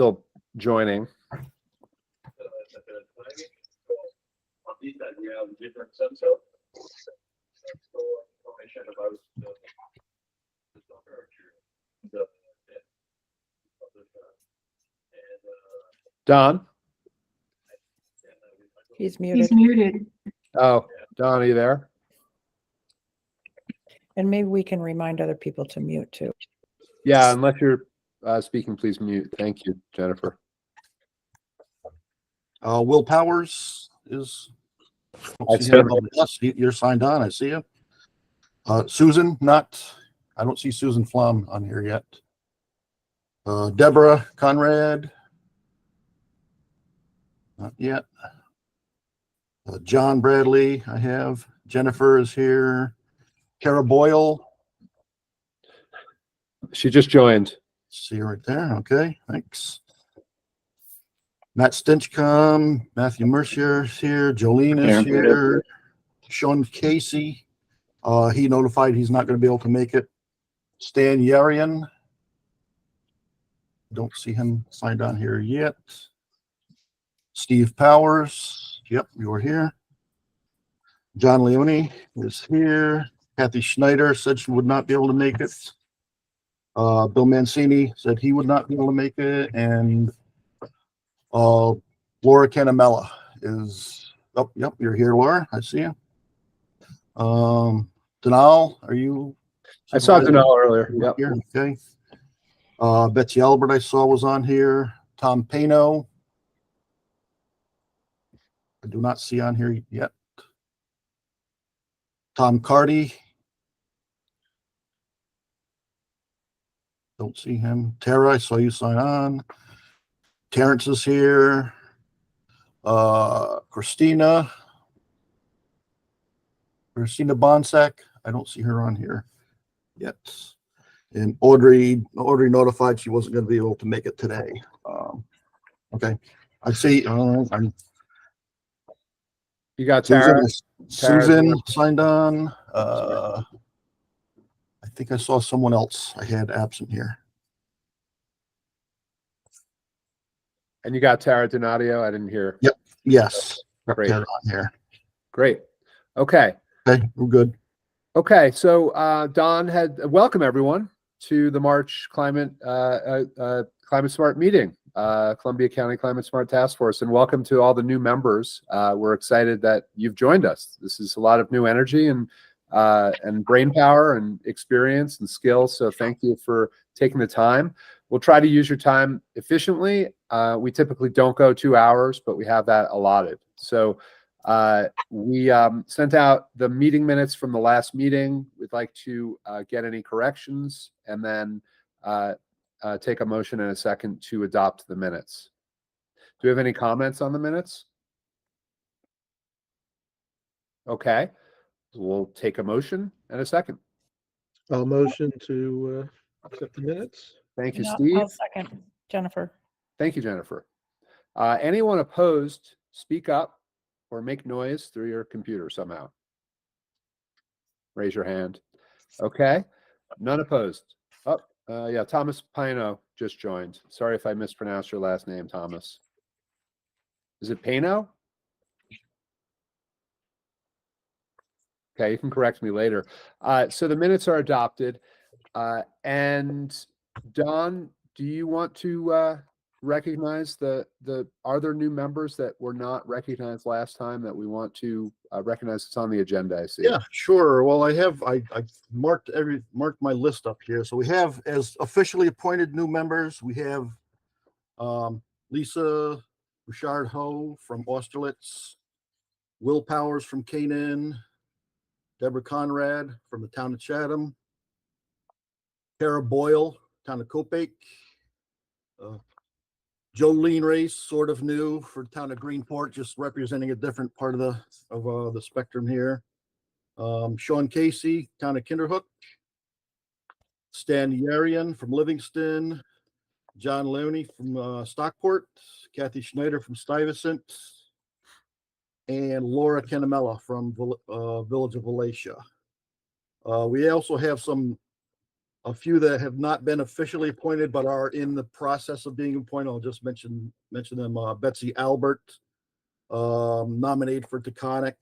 still joining. Don? He's muted. He's muted. Oh, Don, are you there? And maybe we can remind other people to mute too. Yeah, unless you're speaking, please mute. Thank you, Jennifer. Will Powers is. I see him. Yes, you're signed on. I see you. Susan, not. I don't see Susan Flom on here yet. Deborah Conrad. Not yet. John Bradley, I have. Jennifer is here. Kara Boyle. She just joined. See her right there. Okay, thanks. Matt Stinchcomb, Matthew Mercier is here. Jolene is here. Sean Casey. He notified he's not going to be able to make it. Stan Yarian. Don't see him signed on here yet. Steve Powers. Yep, you're here. John Leone is here. Kathy Schneider said she would not be able to make it. Bill Mancini said he would not be able to make it. And Laura Canamella is up. Yep, you're here, Laura. I see you. Denal, are you? I saw Denal earlier. Yep. Here? Okay. Betsy Albert I saw was on here. Tom Pano. I do not see on here yet. Tom Cardy. Don't see him. Tara, I saw you sign on. Terrence is here. Christina Bonsack. I don't see her on here yet. And Audrey notified she wasn't going to be able to make it today. Okay. I see. You got Tara. Susan signed on. I think I saw someone else I had absent here. And you got Tara Donadio. I didn't hear. Yep. Yes. Great. Tara on here. Great. Okay. Okay, we're good. Okay. So Don had welcome everyone to the March Climate Smart meeting, Columbia County Climate Smart Task Force, and welcome to all the new members. We're excited that you've joined us. This is a lot of new energy and brain power and experience and skills. So thank you for taking the time. We'll try to use your time efficiently. We typically don't go 2 hours, but we have that allotted. So we sent out the meeting minutes from the last meeting. We'd like to get any corrections and then take a motion in a second to adopt the minutes. Do we have any comments on the minutes? Okay. We'll take a motion and a second. I'll motion to accept the minutes. Thank you, No, Steve. I'll second. Jennifer. Thank you, Jennifer. Anyone opposed, speak up or make noise through your computer somehow. Raise your hand. Okay. None opposed. Oh, yeah, Thomas Pino just joined. Sorry if I mispronounced your last name, Thomas. Is it Pino? Okay, you can correct me later. So the minutes are adopted. And Don, do you want to recognize are there new members that were not recognized last time that we want to recognize? It's on the agenda, I see. Yeah, sure. Well, I marked my list up here. So we have, as officially appointed new members, we have Lisa Richard Ho from Austerlitz, Will Powers from Canaan, Deborah Conrad from the town of Chatham, Kara Boyle, town of Copiague, Jolene Race, sort of new for the town of Greenport, just representing a different part of the spectrum here. Sean Casey, town of Kinderhook, Stan Yarian from Livingston, John Leone from Stockport, Kathy Schneider from Stuyvesant, and Laura Canamella from Village of Valatia. We also have some a few that have not been officially appointed but are in the process of being appointed. I'll just mention them. Betsy Albert, nominated for Taconic.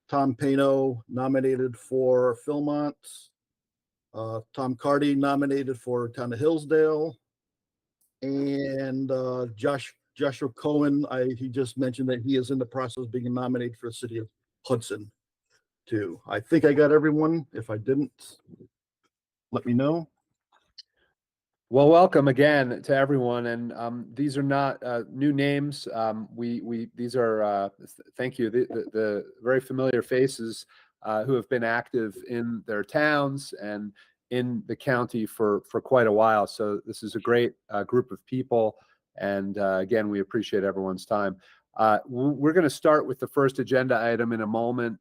Tom Pano, nominated for Philmont. Tom Cardy, nominated for Town of Hillsdale. And Joshua Cohen, he just mentioned that he is in the process of being nominated for the city of Hudson too. I think I got everyone. If I didn't, let me know. Well, welcome again to everyone, and these are not new names. These are thank you, the very familiar faces who have been active in their towns and in the county for quite a while. So this is a great group of people, and again, we appreciate everyone's time. We're going to start with the first agenda item in a moment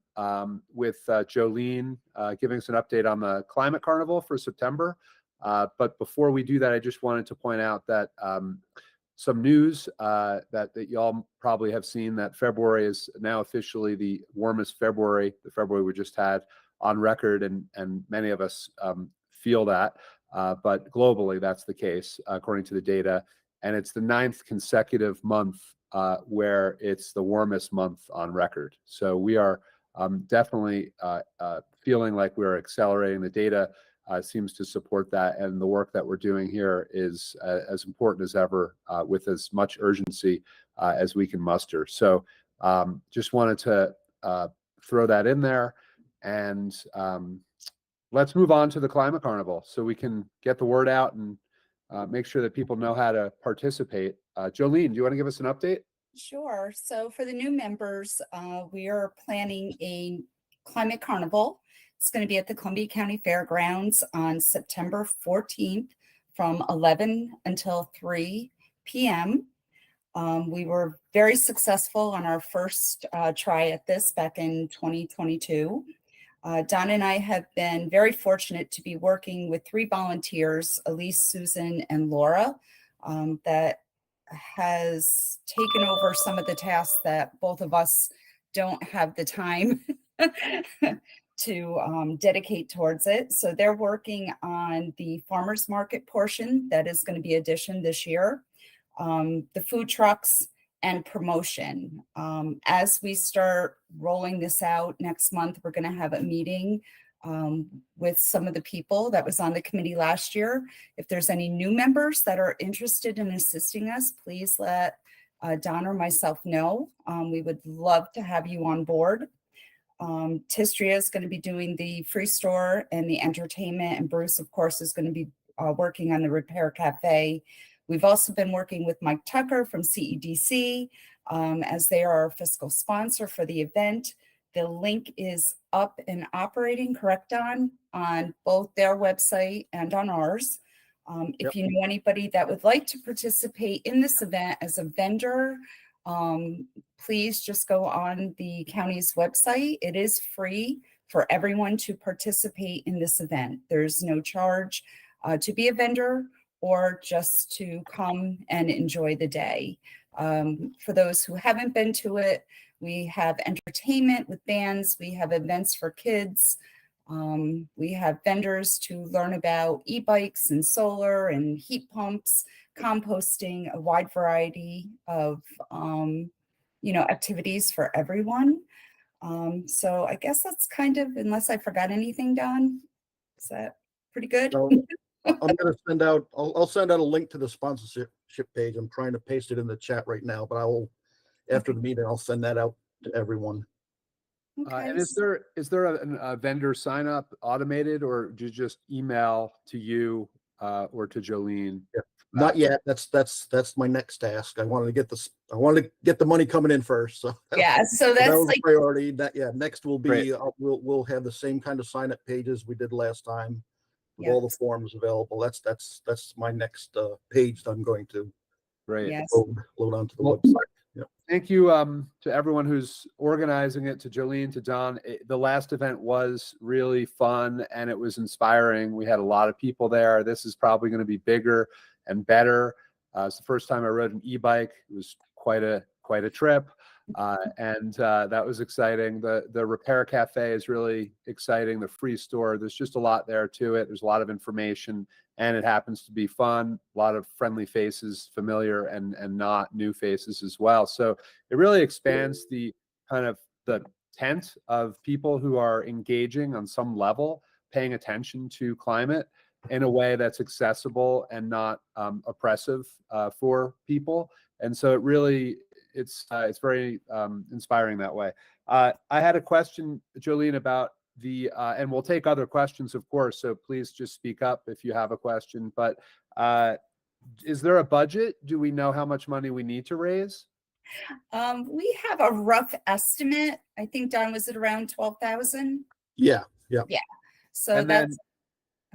with Jolene giving us an update on the Climate Carnival for September. But before we do that, I just wanted to point out that some news that y'all probably have seen, that February is now officially the warmest February, the February we just had on record, and many of us feel that. But globally, that's the case, according to the data. And it's the 9th consecutive month where it's the warmest month on record. So we are definitely feeling like we're accelerating. The data seems to support that, and the work that we're doing here is as important as ever, with as much urgency as we can muster. So just wanted to throw that in there, and let's move on to the Climate Carnival so we can get the word out and make sure that people know how to participate. Jolene, do you want to give us an update? Sure. So for the new members, we are planning a Climate Carnival. It's going to be at the Columbia County Fairgrounds on September 14th from 11 until 3 p.m. We were very successful on our first try at this back in 2022. Don and I have been very fortunate to be working with 3 volunteers, Elise, Susan, and Laura, that has taken over some of the tasks that both of us don't have the time to dedicate towards it. So they're working on the farmers market portion that is going to be addition this year, the food trucks, and promotion. As we start rolling this out next month, we're going to have a meeting with some of the people that was on the committee last year. If there's any new members that are interested in assisting us, please let Don or myself know. We would love to have you on board. Tistria is going to be doing the free store and the entertainment, and Bruce, of course, is going to be working on the Repair Cafe. We've also been working with Mike Tucker from CEDC as they are our fiscal sponsor for the event. The link is up and operating, correct, Don, on both their website and on ours. If you know anybody that would like to participate in this event as a vendor, please just go on the county's website. It is free for everyone to participate in this event. There's no charge to be a vendor or just to come and enjoy the day. For those who haven't been to it, we have entertainment with bands, we have events for kids, we have vendors to learn about e-bikes and solar and heat pumps, composting, a wide variety of activities for everyone. So I guess that's kind of, unless I forgot anything, Don, is that pretty good? So I'm going to send out, I'll send out a link to the sponsorship page. I'm trying to paste it in the chat right now, but I will, after the meeting, I'll send that out to everyone. Okay. And is there a vendor sign up automated, or do you just email to you or to Jolene? Yeah. Not yet. That's my next task. I wanted to get the money coming in first. So Yeah, so that that's was like, a priority. Next will be Great. we'll have the same kind of sign up pages we did last time with Yeah. all the forms available. That's my next page that I'm going to Great. yes. load onto the Well, website. Yeah. Thank you to everyone who's organizing it, to Jolene, to Don. The last event was really fun and it was inspiring. We had a lot of people there. This is probably going to be bigger and better. It's the first time I rode an e-bike. It was quite a trip. And that was exciting. The repair cafe is really exciting. The free store, there's just a lot there to it. There's a lot of information, and it happens to be fun. A lot of friendly faces, familiar and not new faces as well. So it really expands the kind of the tent of people who are engaging on some level, paying attention to climate in a way that's accessible and not oppressive for people. And so it really, it's very inspiring that way. I had a question, Jolene, about the, and we'll take other questions, of course, so please just speak up if you have a question, but is there a budget? Do we know how much money we need to raise? We have a rough estimate. I think, Don, was it around 12,000? Yeah, So And then- that's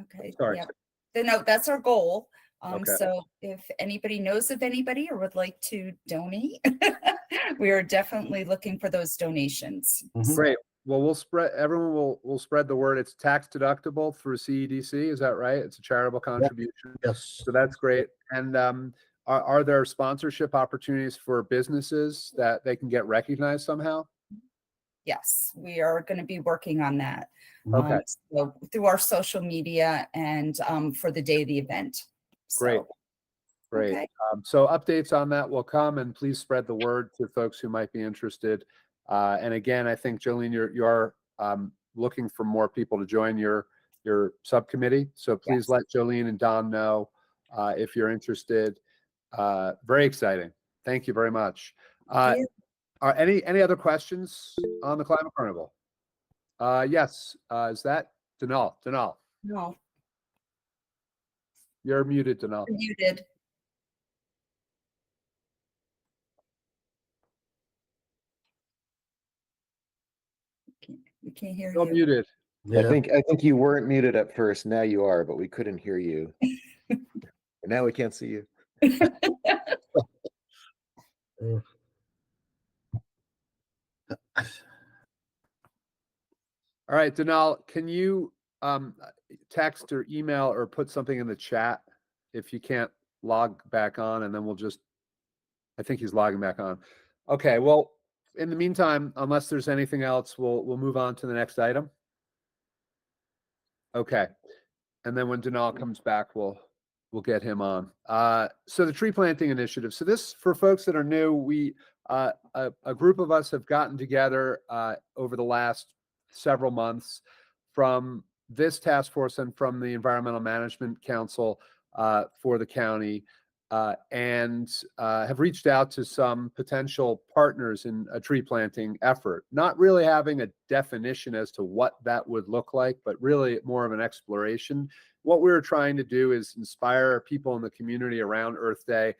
okay. Sorry. Yeah. No, that's our goal. Okay. So if anybody knows of anybody or would like to donate, we are definitely looking for those donations. Mhm. Great. Well, everyone will spread the word. It's tax deductible through CEDC. Is that right? It's a charitable contribution. yes. So that's great. And are there sponsorship opportunities for businesses that they can get recognized somehow? Yes, we are going to be working on that. Okay. So through our social media and for the day of the event. Great. So, Great. okay. So updates on that will come, and please spread the word to folks who might be interested. And again, I think, Jolene, you're looking for more people to join your subcommittee. So please Yes. let Jolene and Don know if you're interested. Very exciting. Thank you very much. Thank you. Are any other questions on the Climate Carnival? Yes. Is that Danal? Danal, No, you're muted, Danal. you did. We can't hear You're you. muted. Yeah. I think you weren't muted at first. Now you are, but we couldn't hear you. And now we can't see you. All right, Danal, can you text or email or put something in the chat if you can't log back on, and then I think he's logging back on. Okay, well, in the meantime, unless there's anything else, we'll move on to the next item. Okay. And then when Danal comes back, we'll get him on. So the tree planting initiative. So this, for folks that are new, we a group of us have gotten together over the last several months from this task force and from the Environmental Management Council for the county, and have reached out to some potential partners in a tree planting effort, not really having a definition as to what that would look like, but really more of an exploration. What we're trying to do is inspire people in the community around Earth Day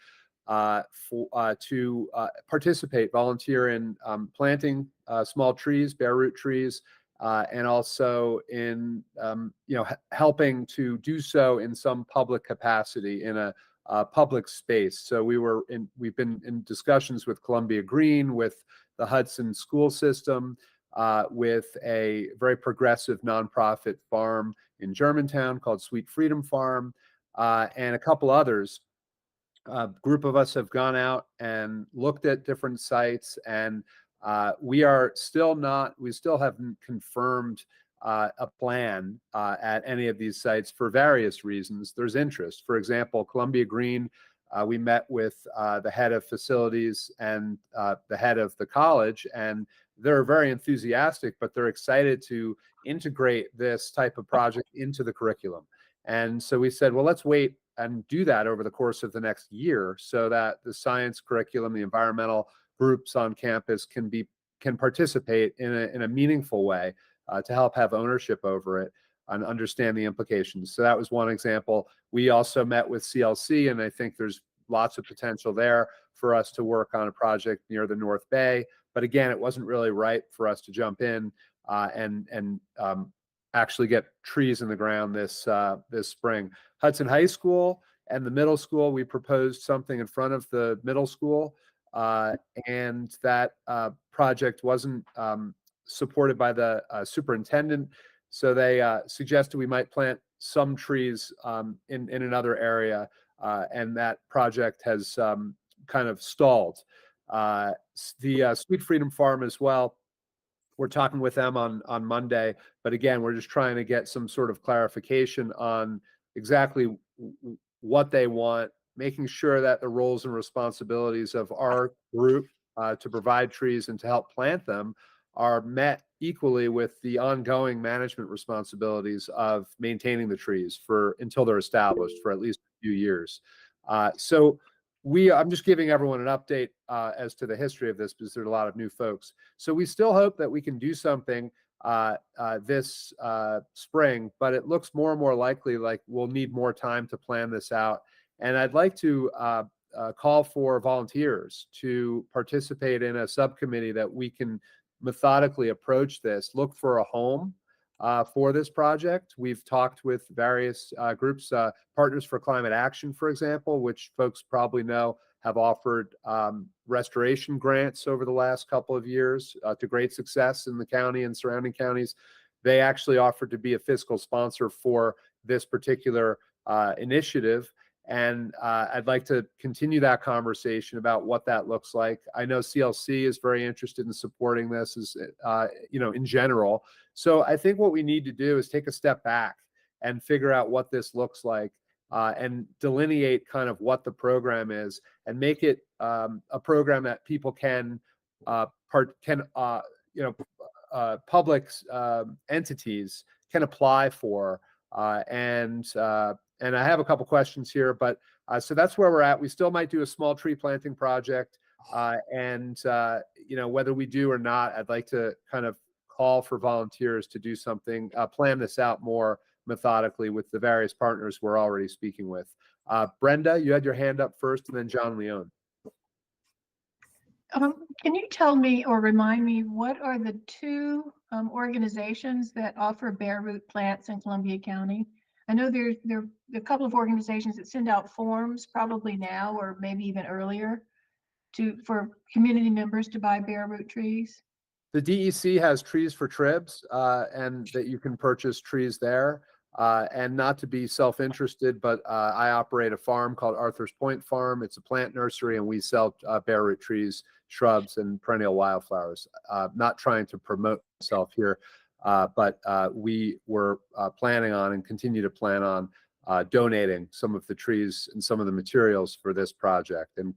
to participate, volunteer in planting small trees, bare root trees, and also in helping to do so in some public capacity in a public space. So we've been in discussions with Columbia Green, with the Hudson school system, with a very progressive nonprofit farm in Germantown called Sweet Freedom Farm, and a couple others. A group of us have gone out and looked at different sites, and we still haven't confirmed a plan at any of these sites for various reasons. There's interest. For example, Columbia Green, we met with the head of facilities and the head of the college, and they're very enthusiastic, but they're excited to integrate this type of project into the curriculum. And so we said, well, let's wait and do that over the course of the next year so that the science curriculum, the environmental groups on campus can participate in a meaningful way to help have ownership over it and understand the implications. So that was one example. We also met with CLC, and I think there's lots of potential there for us to work on a project near the North Bay. But again, it wasn't really right for us to jump in and actually get trees in the ground this spring. Hudson High School and the middle school, we proposed something in front of the middle school, and that project wasn't supported by the superintendent. So they suggested we might plant some trees in another area, and that project has kind of stalled. The Sweet Freedom Farm as well. We're talking with them on Monday, but again, we're just trying to get some sort of clarification on exactly what they want, making sure that the roles and responsibilities of our group to provide trees and to help plant them are met equally with the ongoing management responsibilities of maintaining the trees until they're established for at least a few years. I'm just giving everyone an update as to the history of this because there's a lot of new folks. So we still hope that we can do something this spring, but it looks more and more likely like we'll need more time to plan this out. And I'd like to call for volunteers to participate in a subcommittee that we can methodically approach this, look for a home for this project. We've talked with various groups, Partners for Climate Action, for example, which folks probably know have offered restoration grants over the last couple of years to great success in the county and surrounding counties. They actually offered to be a fiscal sponsor for this particular initiative. And I'd like to continue that conversation about what that looks like. I know CLC is very interested in supporting this, in general. So I think what we need to do is take a step back and figure out what this looks like and delineate kind of what the program is and make it a program that people can public entities can apply for. And I have a couple questions here, but so that's where we're at. We still might do a small tree planting project. Whether we do or not, I'd like to kind of call for volunteers to do something, plan this out more methodically with the various partners we're already speaking with. Brenda, you had your hand up first, and then John Leone. Can you tell me or remind me what are the two organizations that offer bare root plants in Columbia County? I know there are a couple of organizations that send out forms probably now or maybe even earlier for community members to buy bare root trees. The DEC has Trees for Tribs, and that you can purchase trees there. And not to be self-interested, but I operate a farm called Arthur's Point Farm. It's a plant nursery, and we sell bare root trees, shrubs, and perennial wildflowers. Not trying to promote myself here, but we were planning on and continue to plan on donating some of the trees and some of the materials for this project, and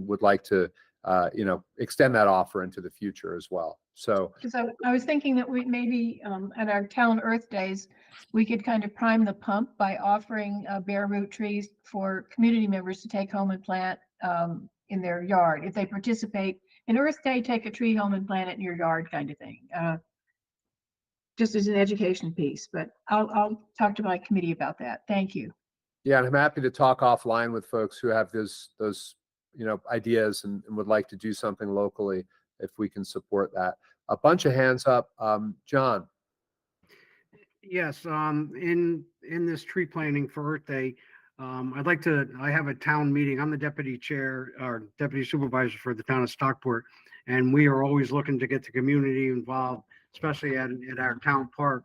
would like to extend that offer into the future as well. So, because I was thinking that we maybe at our town Earth Days, we could kind of prime the pump by offering bare root trees for community members to take home and plant in their yard. If they participate in Earth Day, take a tree home and plant it in your yard, kind of thing. Just as an education piece, but I'll talk to my committee about that. Thank you. Yeah, and I'm happy to talk offline with folks who have those ideas and would like to do something locally if we can support that. A bunch of hands up. John. Yes, in this tree planting for Earth Day, I have a town meeting. I'm the deputy chair or deputy supervisor for the town of Stockport, and we are always looking to get the community involved, especially at our town park.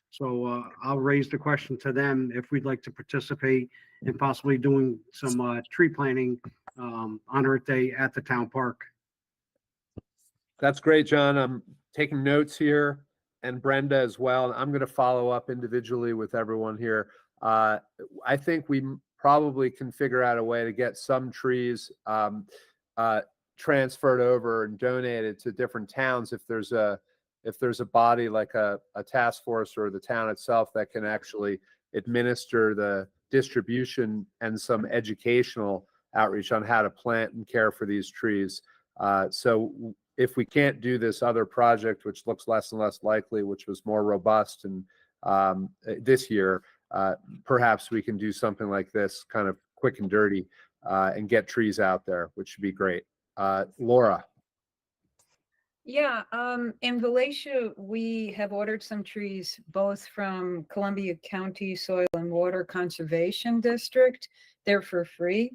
So I'll raise the question to them if we'd like to participate in possibly doing some tree planting on Earth Day at the town park. That's great, John. I'm taking notes here, and Brenda as well. I'm going to follow up individually with everyone here. I think we probably can figure out a way to get some trees transferred over and donated to different towns if there's a body like a task force or the town itself that can actually administer the distribution and some educational outreach on how to plant and care for these trees. So if we can't do this other project, which looks less and less likely, which was more robust and this year, perhaps we can do something like this kind of quick and dirty and get trees out there, which should be great. Laura. Yeah, in Valatia, we have ordered some trees both from Columbia County Soil and Water Conservation District. They're for free.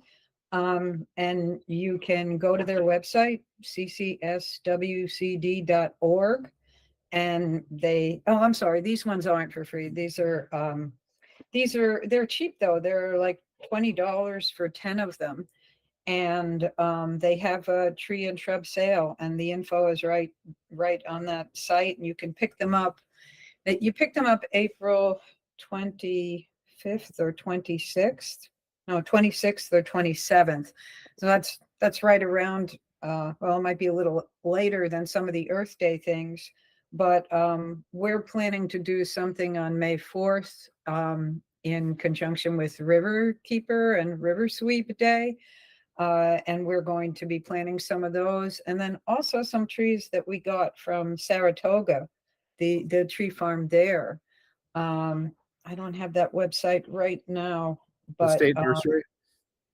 And you can go to their website, ccswcd.org. And I'm sorry, these ones aren't for free. They're cheap though. They're like $20 for 10 of them. And they have a tree and shrub sale, and the info is right on that site, and you can pick them up. That you picked them up April 25th or 26th. No, 26th or 27th. So that's right around, well, it might be a little later than some of the Earth Day things, but we're planning to do something on May 4th in conjunction with River Keeper and River Sweep Day. And we're going to be planting some of those. And then also some trees that we got from Saratoga, the tree farm there. I don't have that website right now, The but state nursery.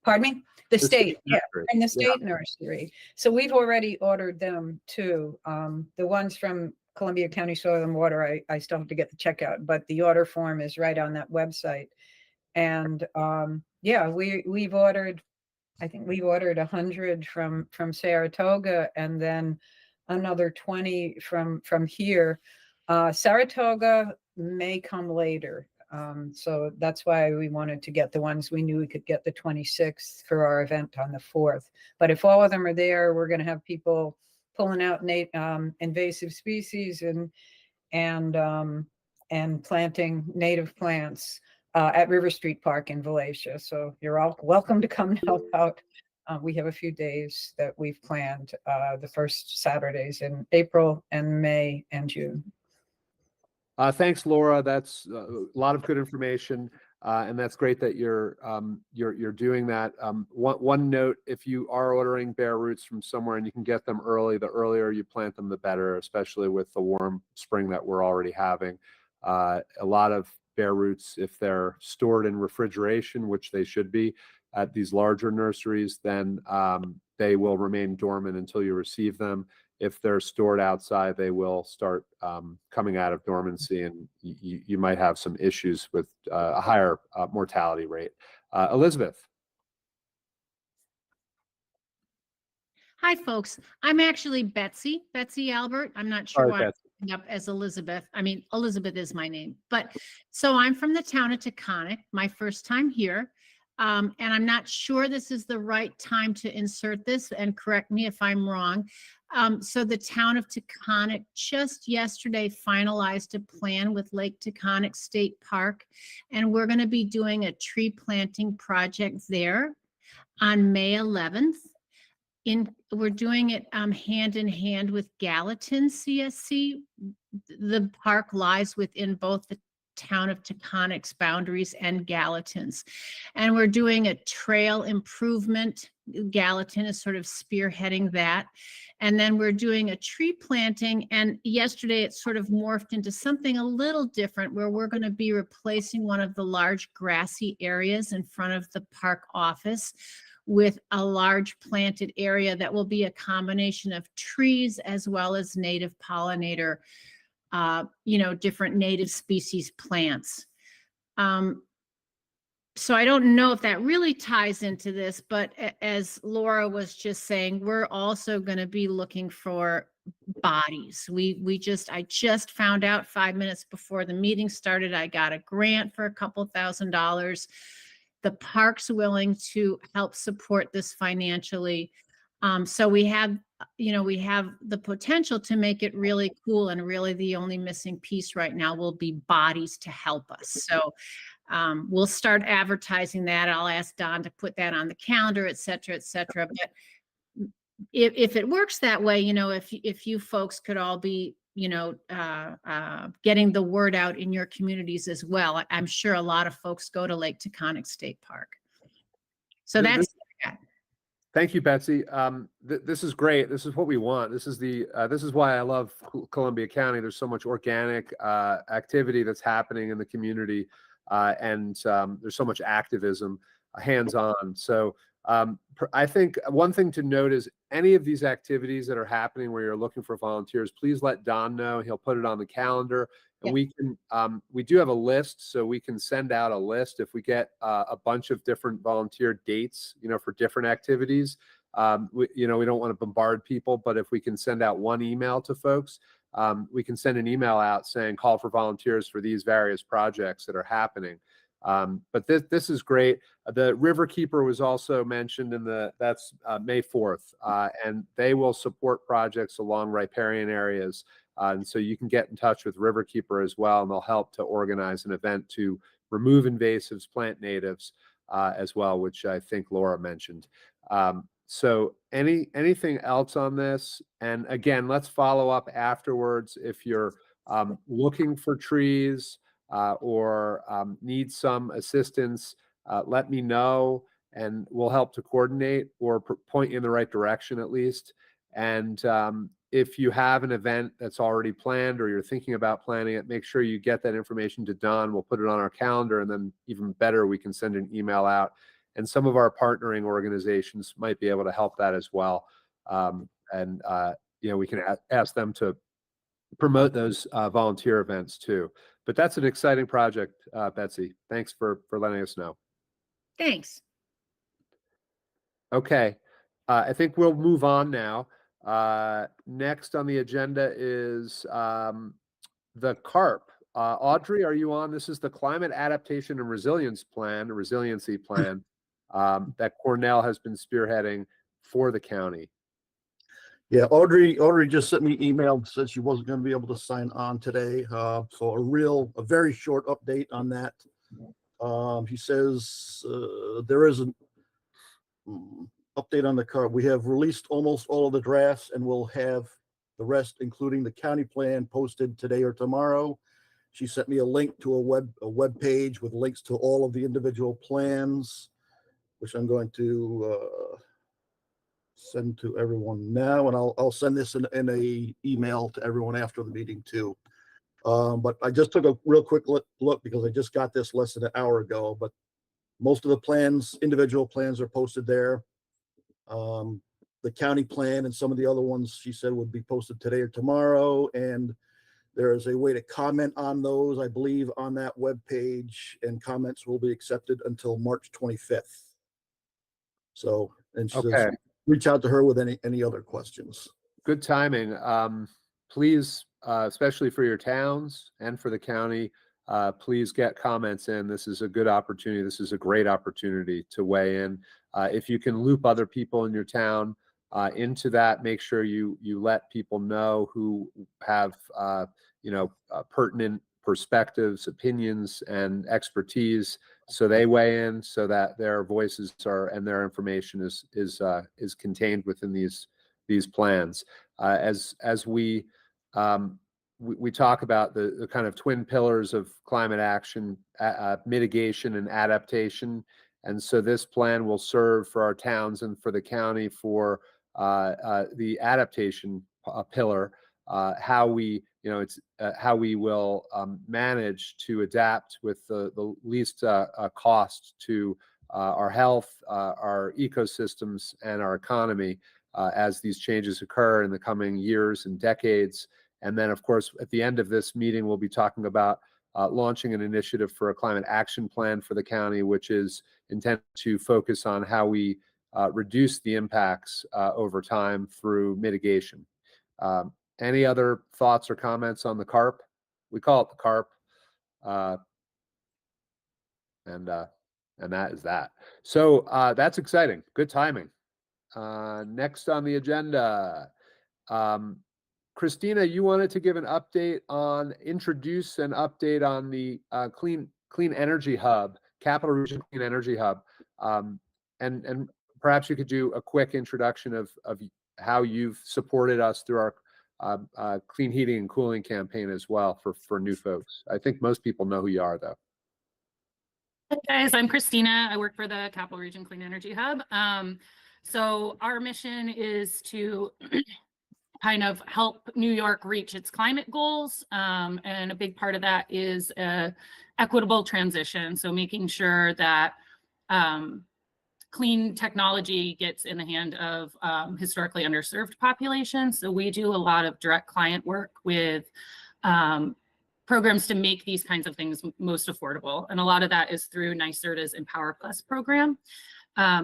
pardon me? The state, yeah, nursery. and the Yeah. state nursery. So we've already ordered them too. The ones from Columbia County Soil and Water, I still have to get the check out, but the order form is right on that website. And yeah, we've ordered, I think we've ordered 100 from Saratoga, and then another 20 from here. Saratoga may come later. So that's why we wanted to get the ones we knew we could get the 26th for our event on the 4th. But if all of them are there, we're going to have people pulling out invasive species and planting native plants at River Street Park in Valatia. So you're all welcome to come and help out. We have a few days that we've planned, the first Saturdays in April and May and June. Thanks, Laura. That's a lot of good information, and that's great that you're doing that. One note: if you are ordering bare roots from somewhere and you can get them early, the earlier you plant them, the better. Especially with the warm spring that we're already having. A lot of bare roots, if they're stored in refrigeration, which they should be at these larger nurseries, then they will remain dormant until you receive them. If they're stored outside, they will start coming out of dormancy, and you might have some issues with a higher mortality rate. Elizabeth. Hi, folks. I'm actually Betsy Albert. I'm not sure Sorry, why I'm Betsy. coming up as Elizabeth. I mean, Elizabeth is my name. But so I'm from the town of Taconic, my first time here. And I'm not sure this is the right time to insert this, and correct me if I'm wrong. So the town of Taconic just yesterday finalized a plan with Lake Taconic State Park, and we're going to be doing a tree planting project there on May 11th. We're doing it hand in hand with Gallatin CSC. The park lies within both the town of Taconic's boundaries and Gallatin's. And we're doing a trail improvement. Gallatin is sort of spearheading that. And then we're doing a tree planting. And yesterday it sort of morphed into something a little different, where we're going to be replacing one of the large grassy areas in front of the park office with a large planted area that will be a combination of trees as well as native pollinator, different native species plants. So I don't know if that really ties into this, but as Laura was just saying, we're also going to be looking for bodies. I just found out 5 minutes before the meeting started, I got a grant for a couple $1,000. The park's willing to help support this financially. So we have the potential to make it really cool, and really the only missing piece right now will be bodies to help us. So we'll start advertising that. I'll ask Don to put that on the calendar, et cetera, et cetera. But if it works that way, if you folks could all be, getting the word out in your communities as well. I'm sure a lot of folks go to Lake Taconic State Park. So that's Thank you, Betsy. This is great. This is what we want. This is why I love Columbia County. There's so much organic activity that's happening in the community, and there's so much activism, hands-on. So I think one thing to note is any of these activities that are happening where you're looking for volunteers, please let Don know. He'll put it on the calendar. And we do have a list, so we can send out a list if we get a bunch of different volunteer dates, for different activities. We don't want to bombard people, but if we can send out one email to folks, we can send an email out saying call for volunteers for these various projects that are happening. But this is great. The River Keeper was also mentioned that's May 4th, and they will support projects along riparian areas. And so you can get in touch with River Keeper as well, and they'll help to organize an event to remove invasives, plant natives as well, which I think Laura mentioned. So anything else on this? And again, let's follow up afterwards if you're looking for trees or need some assistance. Let me know and we'll help to coordinate or point you in the right direction at least. And if you have an event that's already planned or you're thinking about planning it, make sure you get that information to Don. We'll put it on our calendar, and then even better, we can send an email out. And some of our partnering organizations might be able to help that as well. We can ask them to promote those volunteer events too. But that's an exciting project, Betsy. Thanks for letting us know. Thanks. Okay, I think we'll move on now. Next on the agenda is the CARP. Audrey, are you on? This is the Climate Adaptation and Resiliency Plan that Cornell has been spearheading for the county. Yeah, Audrey just sent me email, said she wasn't going to be able to sign on today. So a very short update on that. He says there is an update on the CARP. We have released almost all of the drafts, and we'll have the rest, including the county plan, posted today or tomorrow. She sent me a link to a web page with links to all of the individual plans, which I'm going to send to everyone now, and I'll send this in a email to everyone after the meeting too. But I just took a real quick look because I just got this less than an hour ago. But most of the plans, individual plans, are posted there. The county plan and some of the other ones, she said, would be posted today or tomorrow. And there is a way to comment on those, I believe, on that web page, and comments will be accepted until March 25th. So, and she says, reach out to her with any other questions. Good timing. Please, especially for your towns and for the county, please get comments in. This is a good opportunity. This is a great opportunity to weigh in. If you can loop other people in your town into that, make sure you let people know who have pertinent perspectives, opinions, and expertise, so they weigh in, so that their voices and their information is contained within these plans. As we talk about the kind of twin pillars of climate action, mitigation and adaptation. And so this plan will serve for our towns and for the county for the adaptation pillar, how we will manage to adapt with the least cost to our health, our ecosystems, and our economy as these changes occur in the coming years and decades. And then, of course, at the end of this meeting, we'll be talking about launching an initiative for a climate action plan for the county, which is intended to focus on how we reduce the impacts over time through mitigation. Any other thoughts or comments on the CARP? We call it the CARP, and that is that. So that's exciting. Good timing. Next on the agenda, Christina, you wanted to give an update introduce an update on the Clean Energy Hub, Capital Region Clean Energy Hub, and perhaps you could do a quick introduction of how you've supported us through our clean heating and cooling campaign as well for new folks. I think most people know who you are, though. Hey guys, I'm Christina. I work for the Capital Region Clean Energy Hub. So our mission is to kind of help New York reach its climate goals. And a big part of that is equitable transition. So making sure that clean technology gets in the hand of historically underserved populations. So we do a lot of direct client work with programs to make these kinds of things most affordable. And a lot of that is through NYSERDA's Empower Plus program.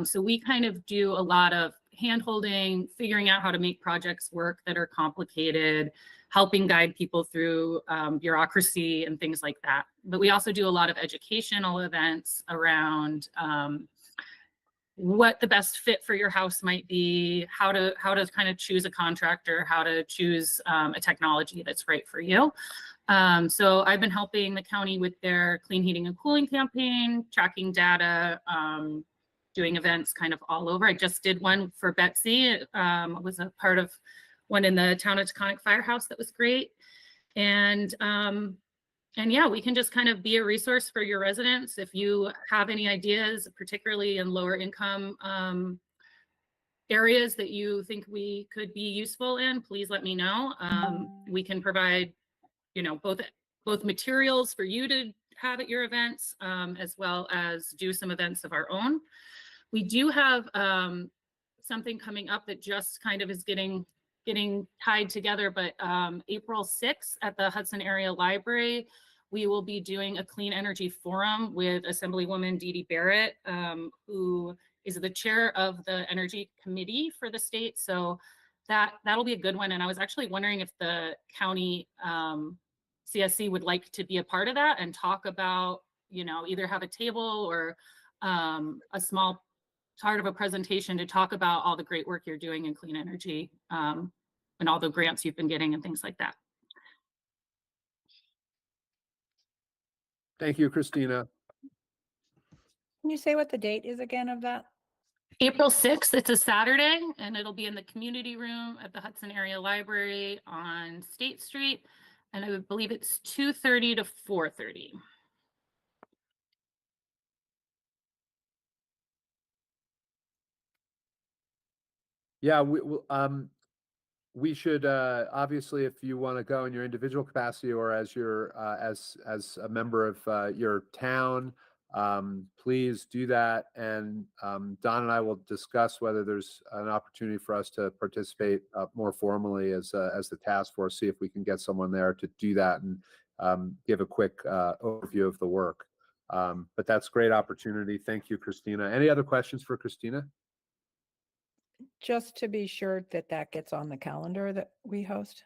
So we kind of do a lot of hand-holding, figuring out how to make projects work that are complicated, helping guide people through bureaucracy and things like that. But we also do a lot of educational events around what the best fit for your house might be, how to kind of choose a contractor, how to choose a technology that's right for you. So I've been helping the county with their clean heating and cooling campaign, tracking data, doing events kind of all over. I just did one for Betsy. It was a part of one in the town of Taconic Firehouse that was great. And yeah, we can just kind of be a resource for your residents. If you have any ideas, particularly in lower income areas that you think we could be useful in, please let me know. We can provide, you know, both materials for you to have at your events, as well as do some events of our own. We do have something coming up that just kind of is getting tied together, but April 6th at the Hudson Area Library, we will be doing a clean energy forum with Assemblywoman Dee Dee Barrett, who is the chair of the Energy Committee for the state. So that'll be a good one. And I was actually wondering if the county CSC would like to be a part of that and talk about, you know, either have a table or a small part of a presentation to talk about all the great work you're doing in clean energy and all the grants you've been getting and things like that. Thank you, Christina. Can you say what the date is again of that? April 6th, it's a Saturday, and it'll be in the community room at the Hudson Area Library on State Street. And I would believe it's 2:30 to 4:30. Yeah, we should obviously, if you want to go in your individual capacity or as your as a member of your town, please do that. And Don and I will discuss whether there's an opportunity for us to participate more formally as the task force. See if we can get someone there to do that and give a quick overview of the work. But that's a great opportunity. Thank you, Christina. Any other questions for Christina? Just to be sure that that gets on the calendar that we host.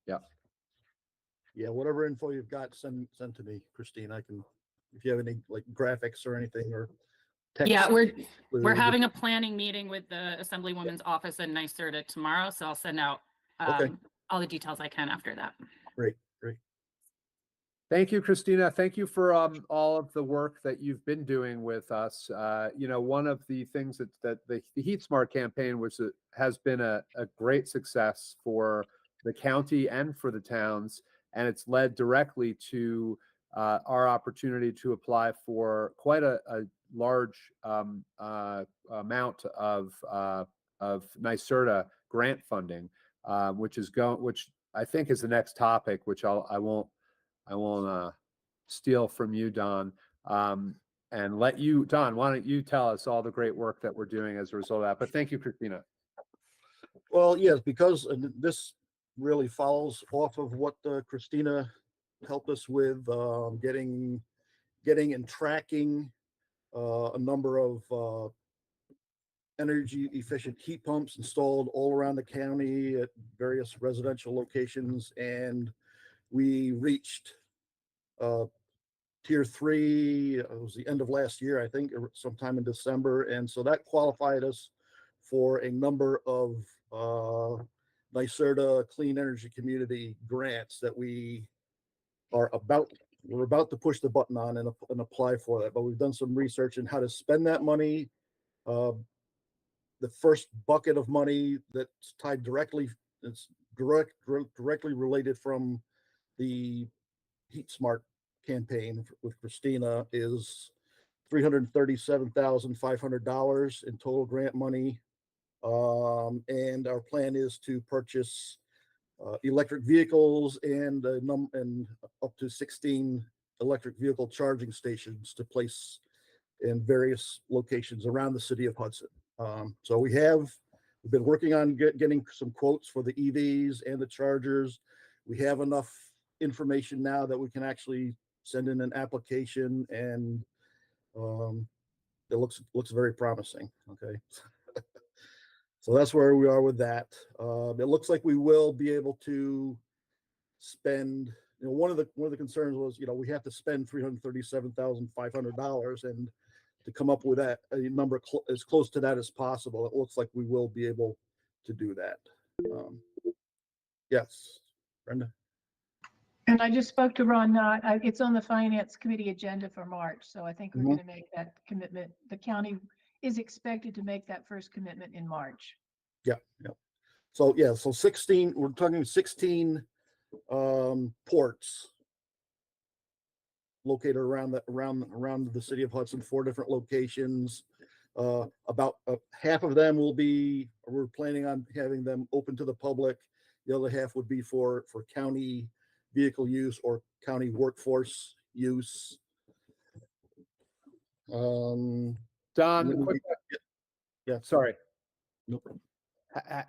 Yeah, whatever info you've got, send to me, Christine. I can, if you have any like graphics or anything or text. Yeah, we're having a planning meeting with the Assemblywoman's office in NYSERDA tomorrow, so I'll send out all the details I can after that. Great. Thank you, Christina. Thank you for all of the work that you've been doing with us. You know, one of the things that the Heat Smart campaign, which has been a great success for the county and for the towns, and it's led directly to our opportunity to apply for quite a large amount of NYSERDA grant funding, which I think is the next topic, which I won't steal from you, Don, and let you, Don, why don't you tell us all the great work that we're doing as a result of that? But thank you, Christina. Well, yes, because this really follows off of what Christina helped us with, getting and tracking a number of energy efficient heat pumps installed all around the county at various residential locations. And we reached tier 3. It was the end of last year, I think, or sometime in December. And so that qualified us for a number of NYSERDA Clean Energy Community grants that we're about to push the button on and apply for that. But we've done some research in how to spend that money. The first bucket of money that's tied directly, it's directly related from the Heat Smart campaign with Christina, is $337,500 in total grant money. And our plan is to purchase electric vehicles and up to 16 electric vehicle charging stations to place in various locations around the city of Hudson. So we've been working on getting some quotes for the EVs and the chargers. We have enough information now that we can actually send in an application, and it looks very promising. Okay. So that's where we are with that. It looks like we will be able to spend, one of the concerns was, we have to spend $337,500, and to come up with that a number as close to that as possible. It looks like we will be able to do that. Yes, Brenda. And I just spoke to Ron Knott. It's on the Finance Committee agenda for March. So I think we're Mhm. going to make that commitment. The county is expected to make that first commitment in March. Yeah. So 16, we're talking 16 ports located around the city of Hudson, 4 different locations. About half of them we're planning on having them open to the public. The other half would be for county vehicle use or county workforce use. Don, Yeah. sorry. No problem.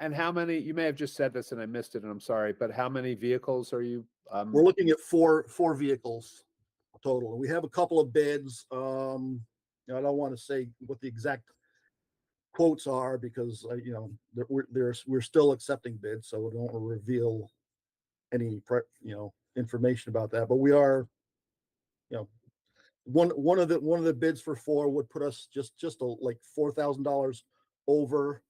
And how many, you may have just said this and I missed it and I'm sorry, but how many vehicles are you? We're looking at four vehicles total. We have a couple of bids. I don't want to say what the exact quotes are because we're still accepting bids, so we don't want to reveal any information about that. But we are, one of the bids for 4 would put us just like $4,000 over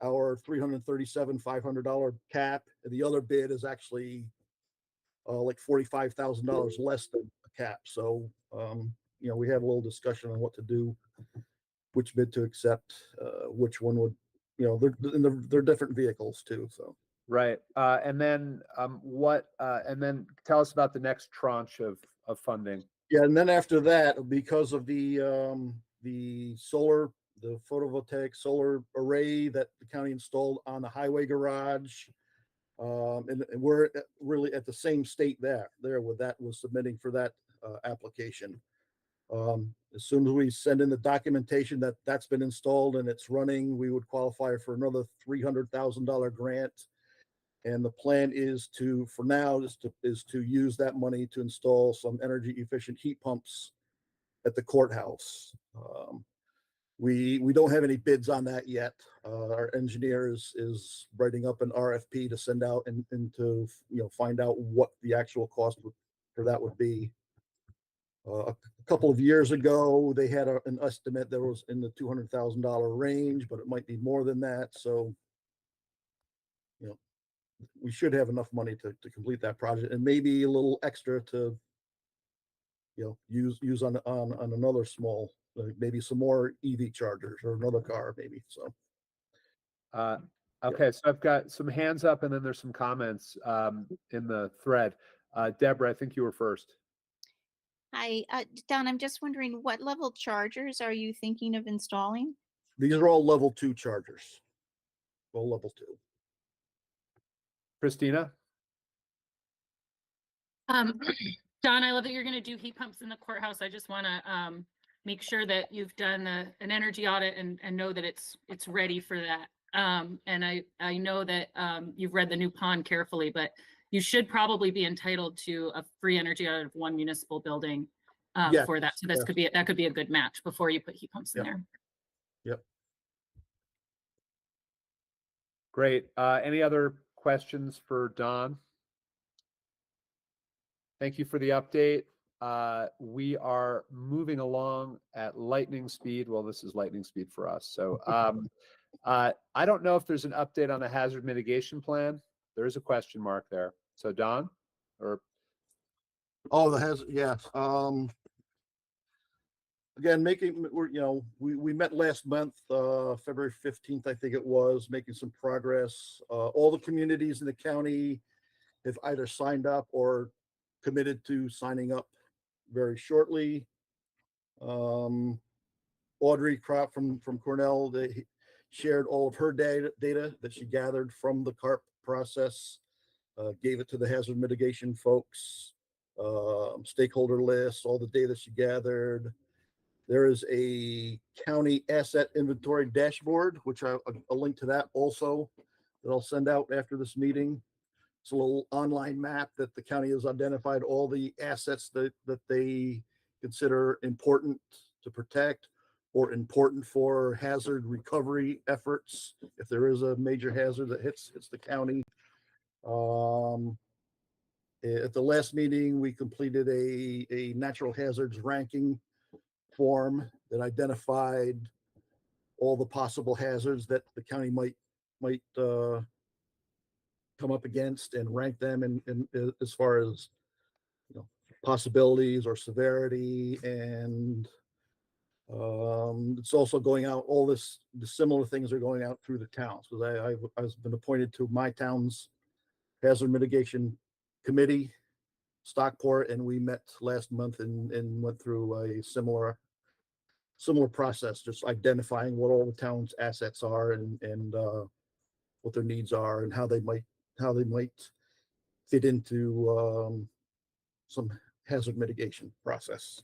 our $337,500 cap. And the other bid is actually like $45,000 less than a cap. So we had a little discussion on what to do, which bid to accept, which one would, they're different vehicles too. So Right. And then and then tell us about the next tranche of funding. yeah, and then after that, because of the photovoltaic solar array that the county installed on the highway garage, and we're really at the same state there with that was submitting for that application. As soon as we send in the documentation that's been installed and it's running, we would qualify for another $300,000 grant. And the plan is to use that money to install some energy efficient heat pumps at the courthouse. We don't have any bids on that yet. Our engineer is writing up an RFP to send out and to find out what the actual cost for that would be. A couple of years ago, they had an estimate that was in the $200,000 range, but it might be more than that. So, we should have enough money to complete that project, and maybe a little extra to, use on another small, maybe some more EV chargers or another car, maybe. So. Okay, so I've got some hands up and then there's some comments in the thread. Deborah, I think you were first. Hi, Don, I'm just wondering what level chargers are you thinking of installing? These are all level 2 chargers. All level 2. Christina? Don, I love that you're going to do heat pumps in the courthouse. I just want to make sure that you've done an energy audit and know that it's ready for that. And I know that you've read the new pond carefully, but you should probably be entitled to a free energy audit of 1 municipal building for that. So that could be a good match before you put heat pumps in there. Yep. Great. Any other questions for Don? Thank you for the update. We are moving along at lightning speed. Well, this is lightning speed for us. So I don't know if there's an update on the hazard mitigation plan. There is a question mark there. So Don, or the hazard, yes. Again, we met last month, February 15th, I think it was, making some progress. All the communities in the county have either signed up or committed to signing up very shortly. Audrey Kropp from Cornell, they shared all of her data that she gathered from the CARP process, gave it to the hazard mitigation folks, stakeholder lists, all the data she gathered. There is a county asset inventory dashboard, which I'll link to that also, that I'll send out after this meeting. It's a little online map that the county has identified all the assets that they consider important to protect or important for hazard recovery efforts. If there is a major hazard that hits the county. At the last meeting, we completed a natural hazards ranking form that identified all the possible hazards that the county might come up against and rank them in as far as possibilities or severity. And it's also going out, the similar things are going out through the towns, because I've been appointed to my town's hazard mitigation committee, Stockport, and we met last month and went through a similar process, just identifying what all the town's assets are and what their needs are and how they might fit into some hazard mitigation process.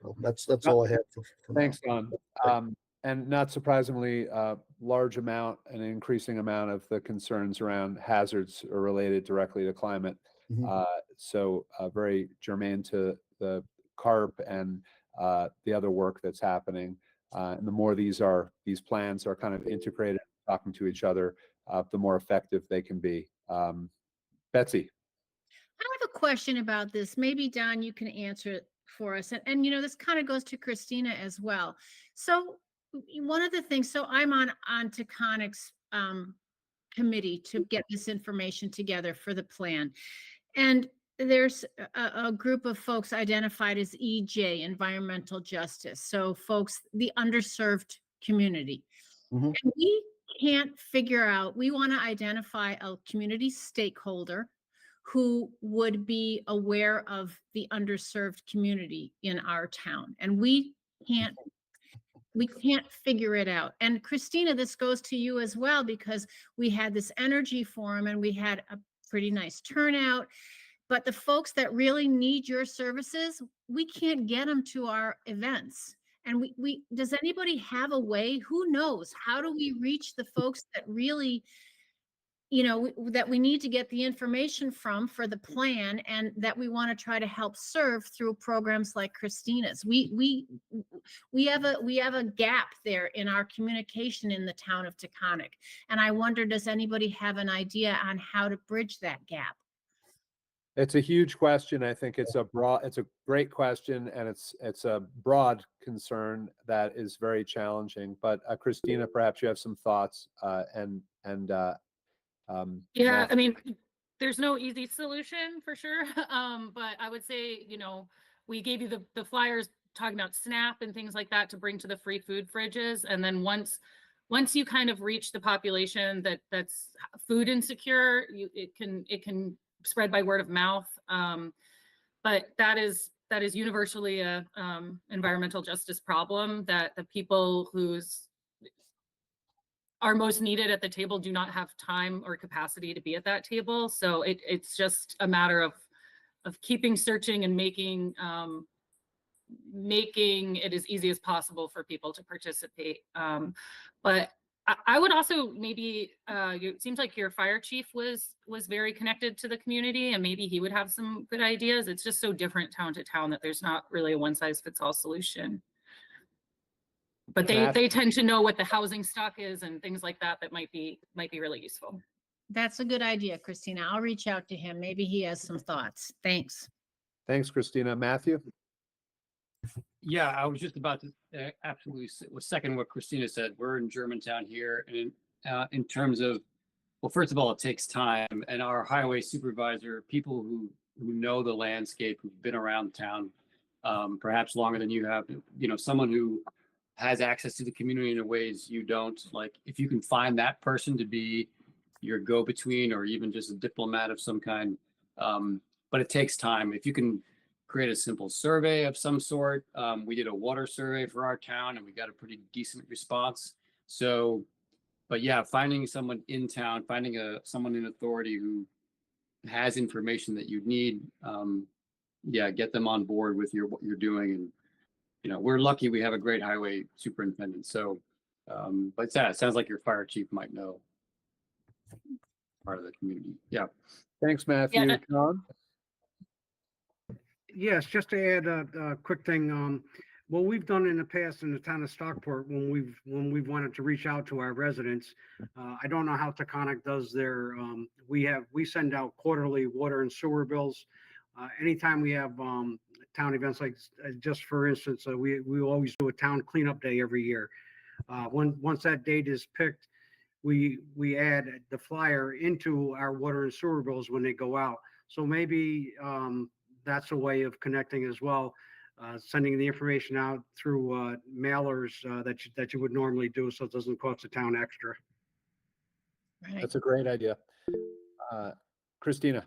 So that's all I had for Thanks, now. Don. And not surprisingly, an increasing amount of the concerns around hazards are related directly to climate. Mhm. So very germane to the CARP and the other work that's happening. And the more these plans are kind of integrated, talking to each other, the more effective they can be. Betsy. I have a question about this. Maybe Don, you can answer it for us. And this kind of goes to Christina as well. So one of the things, so I'm on Taconic's committee to get this information together for the plan. And there's a group of folks identified as EJ, environmental justice. So folks, the underserved community. Mhm. And we can't figure out, we want to identify a community stakeholder who would be aware of the underserved community in our town. And we can't figure it out. And Christina, this goes to you as well, because we had this energy forum and we had a pretty nice turnout, but the folks that really need your services, we can't get them to our events. And we does anybody have a way? Who knows? How do we reach the folks that really, that we need to get the information from for the plan, and that we want to try to help serve through programs like Christina's? We have a gap there in our communication in the town of Taconic. And I wonder, does anybody have an idea on how to bridge that gap? It's a huge question. I think it's a great question, and it's a broad concern that is very challenging. But Christina, perhaps you have some thoughts. Yeah, I mean, there's no easy solution for sure. But I would say, we gave you the flyers talking about SNAP and things like that to bring to the free food fridges. And then once you kind of reach the population that's food insecure, it can spread by word of mouth. But that is universally a environmental justice problem, that the people who's are most needed at the table do not have time or capacity to be at that table. So it's just a matter of keeping searching and making it as easy as possible for people to participate. But I would also maybe, it seems like your fire chief was very connected to the community, and maybe he would have some good ideas. It's just so different town to town that there's not really a one size fits all solution. But they tend to know what the housing stock is and things like that might be really useful. That's a good idea, Christina. I'll reach out to him. Maybe he has some thoughts. Thanks. Thanks, Christina. Matthew? Yeah, I was just about to absolutely second what Christina said. We're in Germantown here, and in terms of, well, first of all, it takes time, and our highway supervisor, people who know the landscape, who've been around town, perhaps longer than you have, someone who has access to the community in ways you don't. Like, if you can find that person to be your go-between, or even just a diplomat of some kind, but it takes time. If you can create a simple survey of some sort. We did a water survey for our town and we got a pretty decent response. So, but yeah, finding someone in town, finding someone in authority who has information that you need, get them on board with what you're doing. And, we're lucky we have a great highway superintendent. So, but yeah, it sounds like your fire chief might know part of the community. Yeah. Thanks, Matthew. John? Yes, just to add a quick thing. what we've done in the past in the town of Stockport, when we've wanted to reach out to our residents, I don't know how Taconic does their, we send out quarterly water and sewer bills. Anytime we have town events, like just for instance, we always do a town cleanup day every year. Once that date is picked, we add the flyer into our water and sewer bills when they go out. So maybe that's a way of connecting as well, sending the information out through mailers that you would normally do, so it doesn't cost the town extra. Right. That's a great idea. Christina.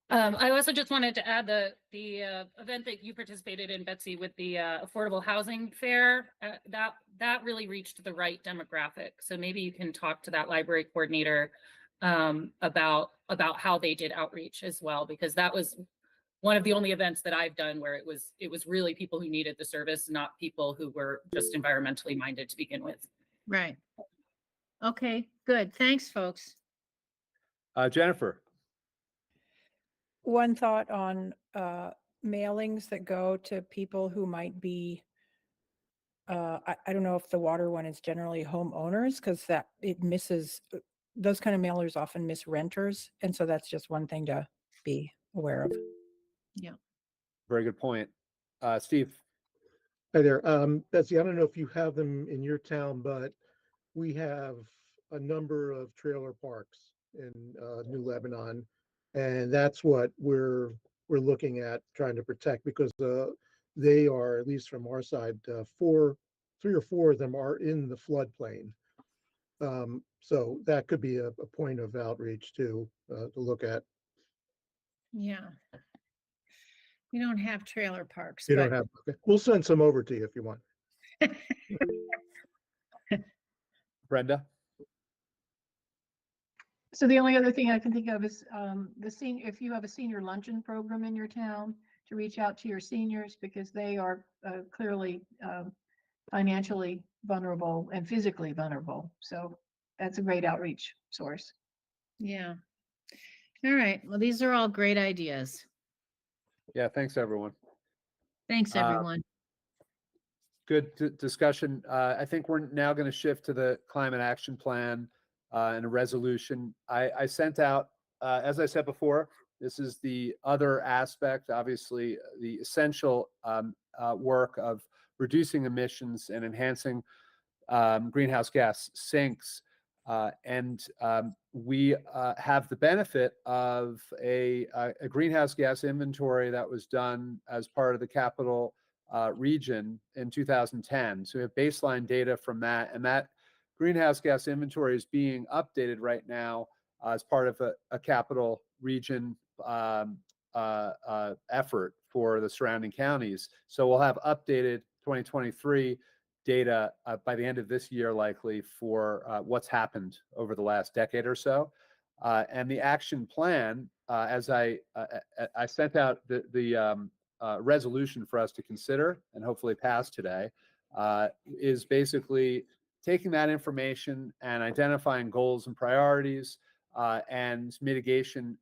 I also just wanted to add the event that you participated in, Betsy, with the affordable housing fair. That really reached the right demographic. So maybe you can talk to that library coordinator about how they did outreach as well, because that was one of the only events that I've done where it was really people who needed the service, not people who were just environmentally minded to begin with. Right. Okay, good. Thanks, folks. Jennifer. One thought on mailings that go to people who might be, I don't know if the water one is generally homeowners, because that it misses, those kind of mailers often miss renters. And so that's just one thing to be aware of. Yeah. Very good point. Steve. Hi there. Betsy, I don't know if you have them in your town, but we have a number of trailer parks in New Lebanon. And that's what we're looking at trying to protect, because they are, at least from our side, 3 or 4 of them are in the floodplain. So that could be a point of outreach too, to look at. Yeah. We don't have trailer parks. You but don't have, okay. We'll send some over to you if you want. Brenda. So the only other thing I can think of is if you have a senior luncheon program in your town, to reach out to your seniors, because they are clearly financially vulnerable and physically vulnerable. So that's a great outreach source. Yeah. All right. Well, these are all great ideas. Yeah, thanks, everyone. Thanks, everyone. Good discussion. I think we're now going to shift to the climate action plan and a resolution. I sent out, as I said before, this is the other aspect, obviously, the essential work of reducing emissions and enhancing greenhouse gas sinks. We have the benefit of a greenhouse gas inventory that was done as part of the capital region in 2010. So we have baseline data from that, and that greenhouse gas inventory is being updated right now as part of a capital region effort for the surrounding counties. So we'll have updated 2023 data by the end of this year, likely, for what's happened over the last decade or so. And the action plan, as I sent out the resolution for us to consider and hopefully pass today, is basically taking that information and identifying goals and priorities and mitigation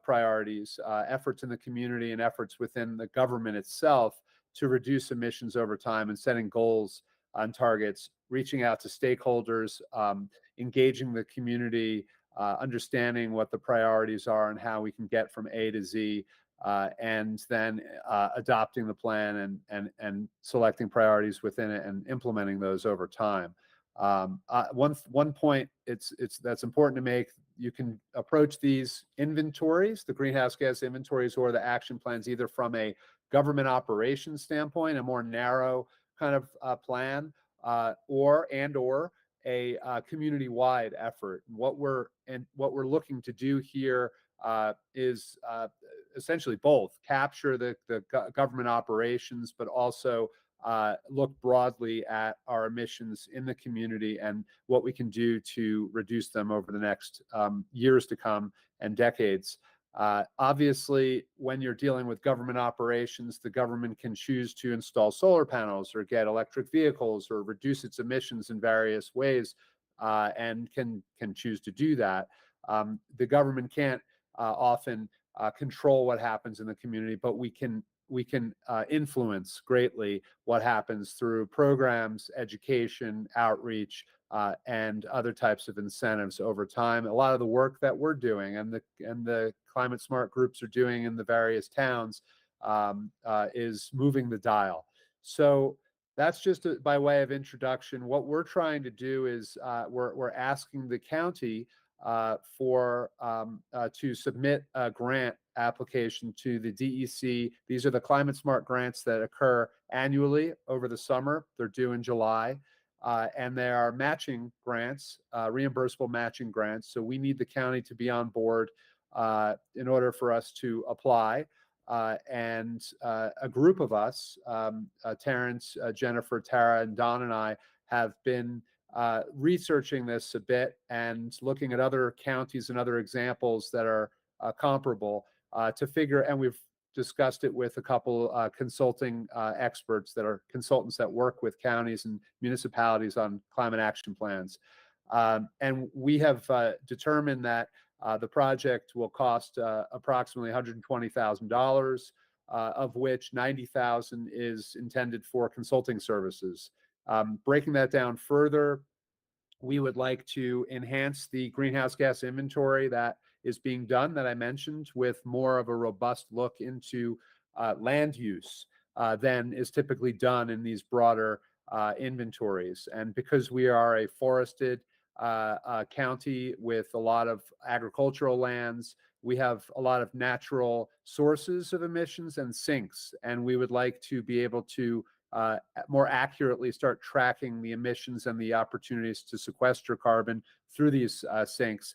priorities, efforts in the community and efforts within the government itself to reduce emissions over time, and setting goals on targets, reaching out to stakeholders, engaging the community, understanding what the priorities are and how we can get from A to Z, and then adopting the plan and selecting priorities within it and implementing those over time. One point that's important to make: you can approach these inventories, the greenhouse gas inventories or the action plans, either from a government operations standpoint, a more narrow kind of plan, or a community-wide effort. What we're looking to do here is essentially both capture the government operations, but also look broadly at our emissions in the community and what we can do to reduce them over the next years to come and decades. Obviously, when you're dealing with government operations, the government can choose to install solar panels or get electric vehicles or reduce its emissions in various ways, and can choose to do that. The government can't often control what happens in the community, but we can influence greatly what happens through programs, education, outreach, and other types of incentives over time. A lot of the work that we're doing and the climate smart groups are doing in the various towns is moving the dial. So that's just by way of introduction. What we're trying to do is we're asking the county to submit a grant application to the DEC. These are the climate smart grants that occur annually over the summer. They're due in July. And they are matching grants, reimbursable matching grants. So we need the county to be on board in order for us to apply. And a group of us, Terrence, Jennifer, Tara, and Don and I have been researching this a bit and looking at other counties and other examples that are comparable to figure, and we've discussed it with a couple consulting experts that are consultants that work with counties and municipalities on climate action plans. And we have determined that the project will cost approximately $120,000, of which $90,000 is intended for consulting services. Breaking that down further, we would like to enhance the greenhouse gas inventory that is being done that I mentioned, with more of a robust look into land use than is typically done in these broader inventories. And because we are a forested county with a lot of agricultural lands, we have a lot of natural sources of emissions and sinks, and we would like to be able to more accurately start tracking the emissions and the opportunities to sequester carbon through these sinks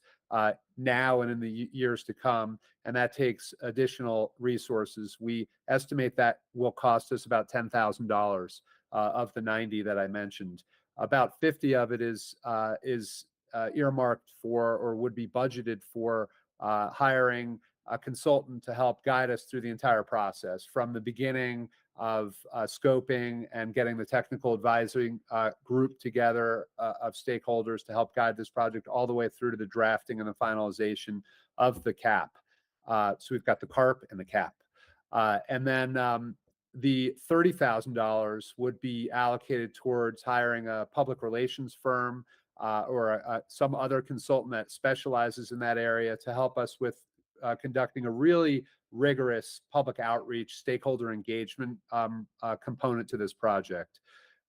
now and in the years to come. And that takes additional resources. We estimate that will cost us about $10,000 of the 90 that I mentioned. About 50 of it is earmarked for, or would be budgeted for, hiring a consultant to help guide us through the entire process, from the beginning of scoping and getting the technical advisory group together of stakeholders to help guide this project, all the way through to the drafting and the finalization of the cap. So we've got the CARP and the cap. And then the $30,000 would be allocated towards hiring a public relations firm or some other consultant that specializes in that area to help us with conducting a really rigorous public outreach, stakeholder engagement component to this project.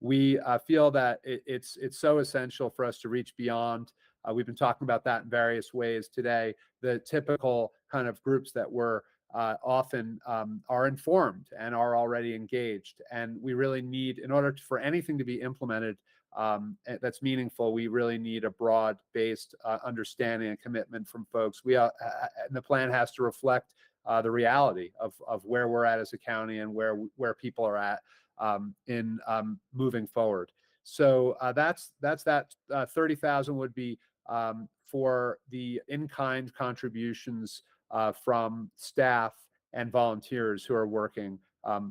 We feel that it's so essential for us to reach beyond. We've been talking about that in various ways today. The typical kind of groups that were often are informed and are already engaged, and we really need, in order for anything to be implemented that's meaningful, we really need a broad-based understanding and commitment from folks. And the plan has to reflect the reality of where we're at as a county and where people are at in moving forward. So that's that 30,000 would be for the in-kind contributions from staff and volunteers who are working,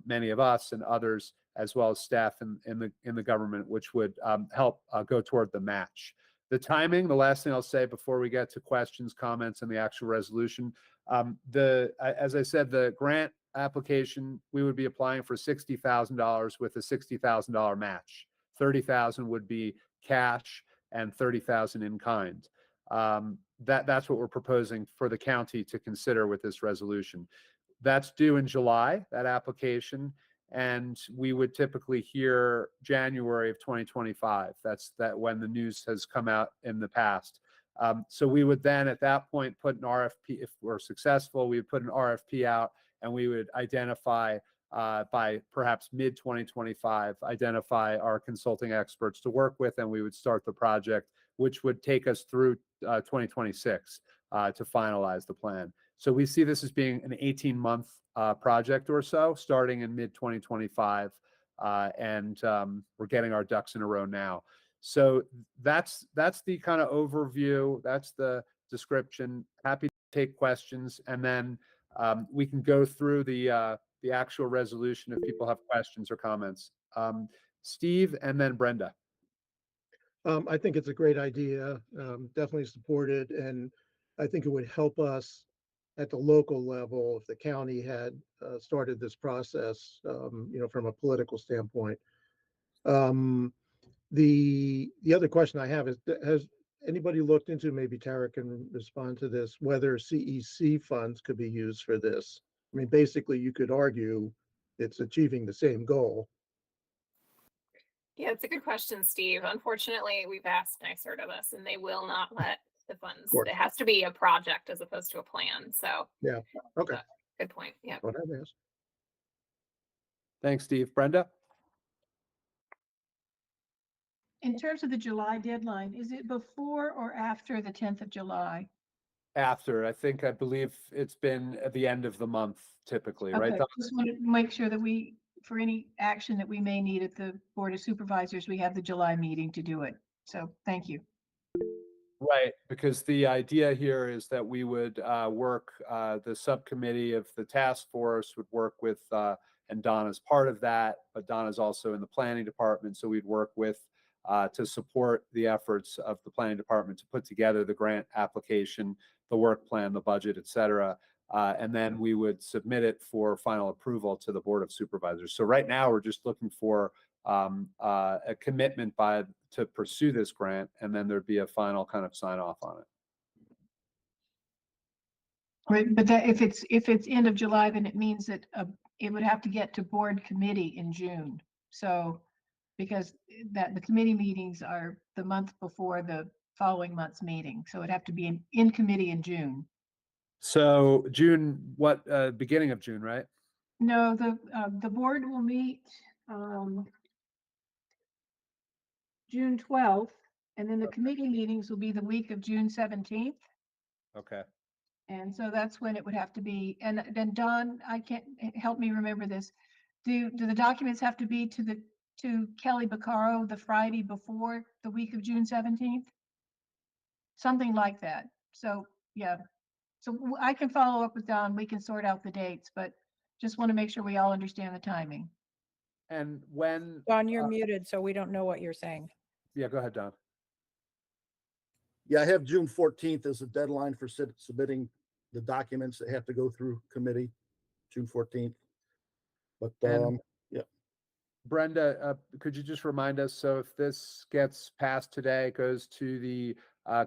many of us and others, as well as staff in the government, which would help go toward the match. The timing, the last thing I'll say before we get to questions, comments, and the actual resolution, as I said, the grant application, we would be applying for $60,000 with a $60,000 match. $30,000 would be cash and $30,000 in kind. That's what we're proposing for the county to consider with this resolution. That's due in July, that application, and we would typically hear January of 2025. That's when the news has come out in the past. So we would then at that point put an RFP. If we're successful, we would put an RFP out, and we would identify by perhaps mid-2025, identify our consulting experts to work with, and we would start the project, which would take us through 2026 to finalize the plan. So we see this as being an 18-month project or so, starting in mid-2025, and we're getting our ducks in a row now. So that's the kind of overview. That's the description. Happy to take questions, and then we can go through the actual resolution if people have questions or comments. Steve, and then Brenda. I think it's a great idea. Definitely support it, and I think it would help us at the local level, if the county had started this process, from a political standpoint. The other question I have is, has anybody looked into, maybe Tara can respond to this, whether CEC funds could be used for this? I mean, basically, you could argue it's achieving the same goal. Yeah, it's a good question, Steve. Unfortunately, we've asked NYSERDA this and they will not let the funds. course. It has to be a project as opposed to a plan. So Yeah, okay. good point. Yeah. What I've asked. Thanks, Steve. Brenda? In terms of the July deadline, is it before or after the 10th of July? After, I believe it's been at the end of the month typically, right? Okay, just wanted to make sure that we, for any action that we may need at the Board of Supervisors, we have the July meeting to do it. So thank you. Right, because the idea here is that we would work, the subcommittee of the task force would work with, and Donna's part of that, but Donna's also in the planning department, so we'd work with to support the efforts of the planning department to put together the grant application, the work plan, the budget, et cetera. And then we would submit it for final approval to the Board of Supervisors. So right now, we're just looking for a commitment to pursue this grant, and then there'd be a final kind of sign off on it. Right, but that if it's end of July, then it means that it would have to get to board committee in June. So because the committee meetings are the month before the following month's meeting, so it'd have to be in committee in June. So June, beginning of June, right? No, the board will meet June 12th, and then the committee meetings will be the week of June 17th. Okay. And so that's when it would have to be. And then Don, help me remember this. Do the documents have to be to Kelly Baccaro the Friday before the week of June 17th? Something like that. So yeah. So I can follow up with Don. We can sort out the dates, but just want to make sure we all understand the timing. And when Don, you're muted, so we don't know what you're saying. Yeah, go ahead, Don. Yeah, I have June 14th as a deadline for submitting the documents that have to go through committee, June 14th. But And yeah. Brenda, could you just remind us, so if this gets passed today, it goes to the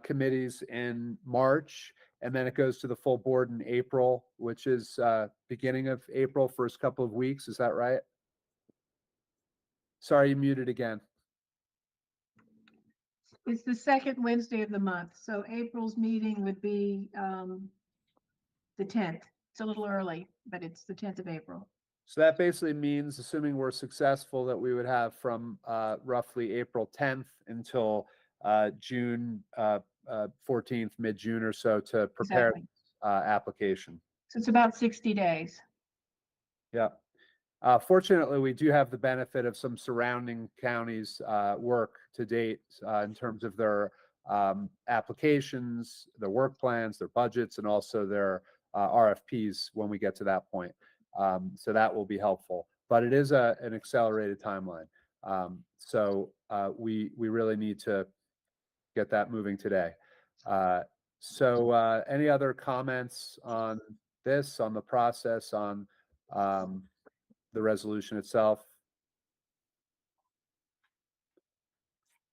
committees in March, and then it goes to the full board in April, which is beginning of April, first couple of weeks, is that right? Sorry, you muted again. It's the second Wednesday of the month, so April's meeting would be the 10th. It's a little early, but it's the 10th of April. So that basically means, assuming we're successful, that we would have from roughly April 10th until June 14th, mid-June or so, to prepare Exactly. application. So it's about 60 days. Yeah. Fortunately, we do have the benefit of some surrounding counties' work to date in terms of their applications, their work plans, their budgets, and also their RFPs when we get to that point. So that will be helpful. But it is an accelerated timeline. So we really need to get that moving today. So any other comments on this, on the process, on the resolution itself?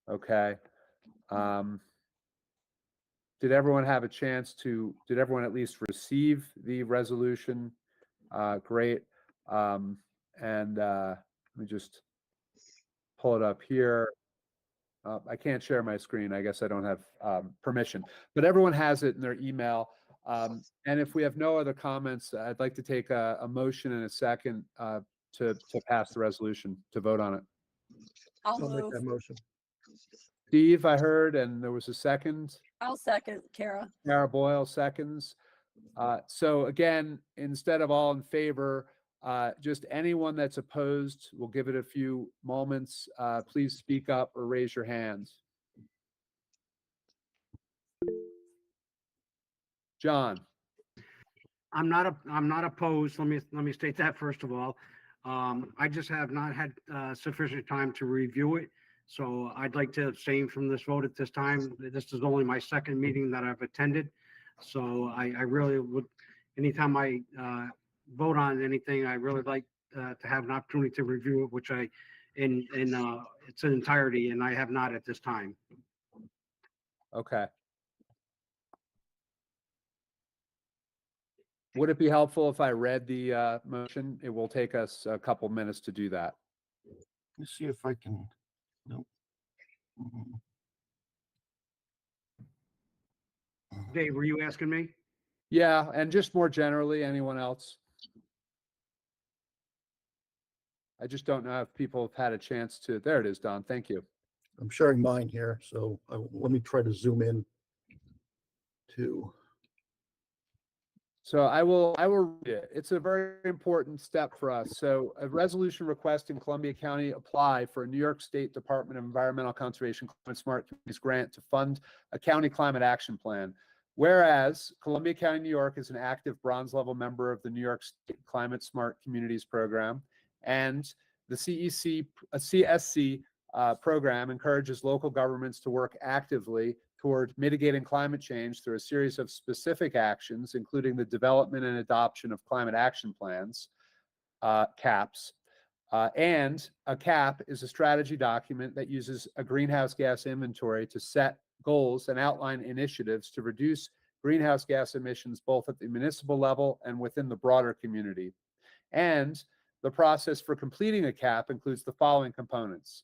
Okay. Did everyone have a chance did everyone at least receive the resolution? Great. And let me just pull it up here. I can't share my screen. I guess I don't have permission, but everyone has it in their email. And if we have no other comments, I'd like to take a motion in a second to pass the resolution, to vote on it. I'll make that motion. Steve, I heard, and there was a second. I'll second, Kara. Kara Boyle seconds. So again, instead of all in favor, just anyone that's opposed, we'll give it a few moments. Please speak up or raise your hands. John. I'm not opposed. Let me state that first of all. I just have not had sufficient time to review it. So I'd like to abstain from this vote at this time. This is only my second meeting that I've attended. So I really would, anytime I vote on anything, I really like to have an opportunity to review it, which I in its entirety, and I have not at this time. Okay. Would it be helpful if I read the motion? It will take us a couple minutes to do that. Let's see if I can. Nope. Mhm. Dave, were you asking me? Yeah, and just more generally, anyone else? I just don't know if people have had a chance to. There it is, Don. Thank you. I'm sharing mine here, so let me try to zoom in to. So I will read it. It's a very important step for us. So a resolution requesting Columbia County apply for a New York State Department of Environmental Conservation Climate Smart Communities grant to fund a county climate action plan. Whereas Columbia County, New York is an active bronze level member of the New York State Climate Smart Communities program, and the CSC program encourages local governments to work actively toward mitigating climate change through a series of specific actions, including the development and adoption of climate action plans, CAPs. And a CAP is a strategy document that uses a greenhouse gas inventory to set goals and outline initiatives to reduce greenhouse gas emissions both at the municipal level and within the broader community. And the process for completing a CAP includes the following components: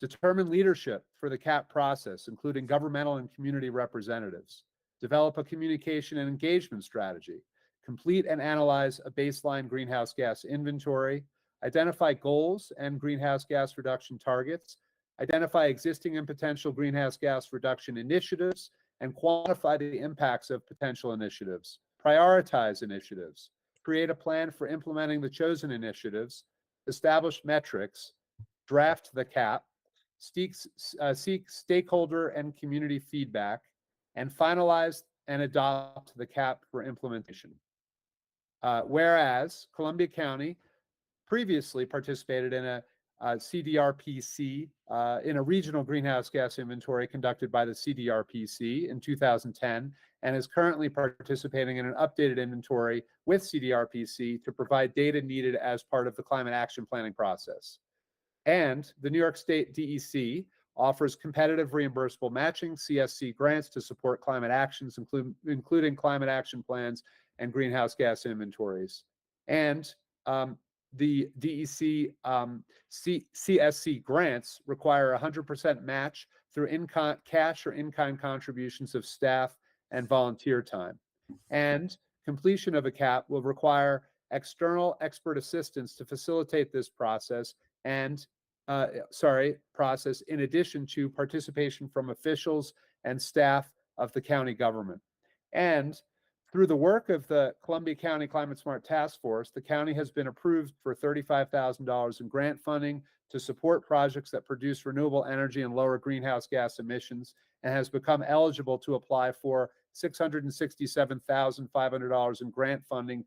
determine leadership for the CAP process, including governmental and community representatives. Develop a communication and engagement strategy. Complete and analyze a baseline greenhouse gas inventory. Identify goals and greenhouse gas reduction targets. Identify existing and potential greenhouse gas reduction initiatives, and quantify the impacts of potential initiatives. Prioritize initiatives. Create a plan for implementing the chosen initiatives. Establish metrics. Draft the CAP. Seek stakeholder and community feedback, and finalize and adopt the CAP for implementation. Whereas Columbia County previously participated in a CDRPC, in a regional greenhouse gas inventory conducted by the CDRPC in 2010, and is currently participating in an updated inventory with CDRPC to provide data needed as part of the climate action planning process. And the New York State DEC offers competitive reimbursable matching CSC grants to support climate actions, including climate action plans and greenhouse gas inventories. And the DEC CSC grants require 100% match through cash or in-kind contributions of staff and volunteer time. And completion of a CAP will require external expert assistance to facilitate this process and process in addition to participation from officials and staff of the county government. And through the work of the Columbia County Climate Smart Task Force, the county has been approved for $35,000 in grant funding to support projects that produce renewable energy and lower greenhouse gas emissions, and has become eligible to apply for $667,500 in grant funding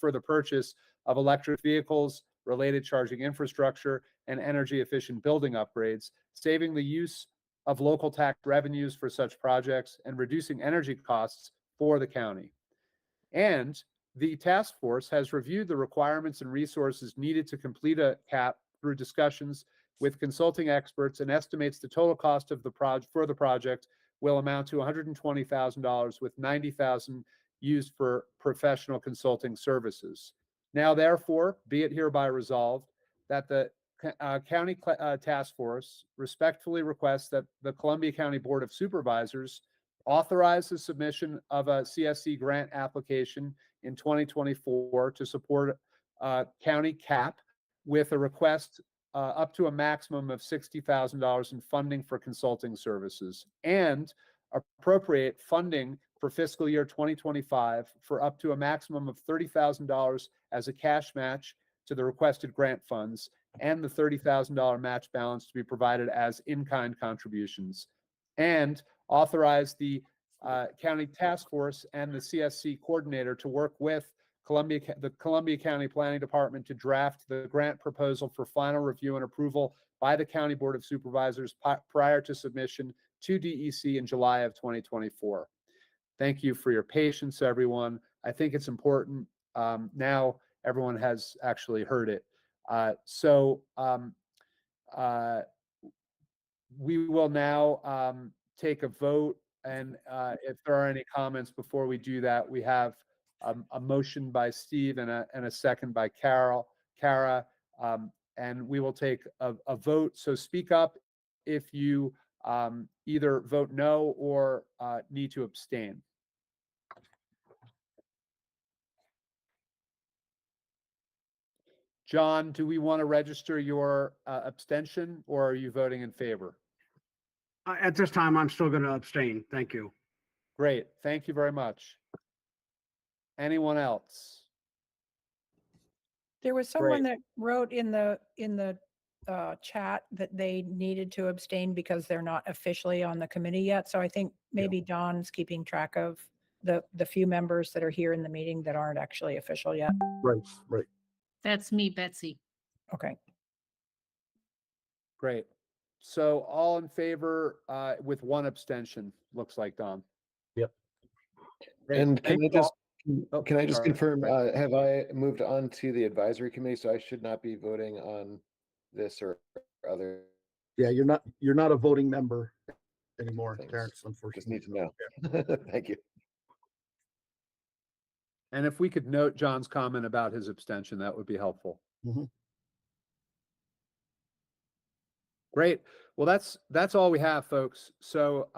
for the purchase of electric vehicles, related charging infrastructure, and energy efficient building upgrades, saving the use of local tax revenues for such projects and reducing energy costs for the county. And the task force has reviewed the requirements and resources needed to complete a CAP through discussions with consulting experts, and estimates the total cost of the project will amount to $120,000, with $90,000 used for professional consulting services. Now, therefore, be it hereby resolved that the County Task Force respectfully requests that the Columbia County Board of Supervisors authorize the submission of a CSC grant application in 2024 to support county CAP with a request up to a maximum of $60,000 in funding for consulting services, and appropriate funding for fiscal year 2025 for up to a maximum of $30,000 as a cash match to the requested grant funds, and the $30,000 match balance to be provided as in-kind contributions. And authorize the county task force and the CSC coordinator to work with the Columbia County Planning Department to draft the grant proposal for final review and approval by the County Board of Supervisors prior to submission to DEC in July of 2024. Thank you for your patience, everyone. I think it's important. Now everyone has actually heard it. We will now take a vote, and if there are any comments before we do that, we have a motion by Steve and a second by Kara, and we will take a vote. So speak up if you either vote no or need to abstain. John, do we want to register your abstention, or are you voting in favor? At this time, I'm still going to abstain. Thank you. Great. Thank you very much. Anyone else? There was someone Great. that wrote in the chat that they needed to abstain because they're not officially on the committee yet. So I think maybe Don's keeping track of the few members that are here in the meeting that aren't actually official yet. Right, right. That's me, Betsy. Okay. Great. So all in favor with one abstention, looks like, Don. Yep. Great. And can Thank I you just, all. can I just sorry. confirm, have I moved on to the advisory committee? So I should not be voting on this or other? Yeah, you're not a voting member anymore, Thanks. Terrence, Just unfortunately. need to know. Thank you. And if we could note John's comment about his abstention, that would be helpful. Mhm. Great. Well, that's all we have, folks. So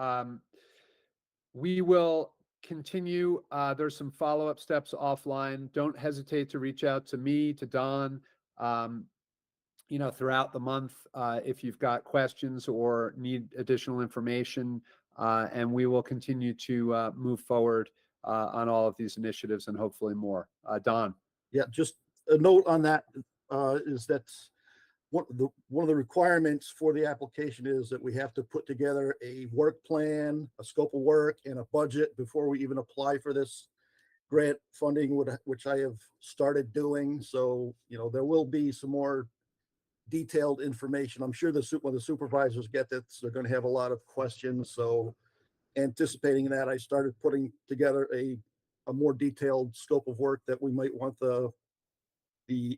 we will continue. There's some follow-up steps offline. Don't hesitate to reach out to me, to Don, throughout the month if you've got questions or need additional information. And we will continue to move forward on all of these initiatives and hopefully more. Don. Yeah, just a note on that is that one of the requirements for the application is that we have to put together a work plan, a scope of work, and a budget before we even apply for this grant funding, which I have started doing. So, there will be some more detailed information. I'm sure when the supervisors get this, they're going to have a lot of questions. So anticipating that, I started putting together a more detailed scope of work that we might want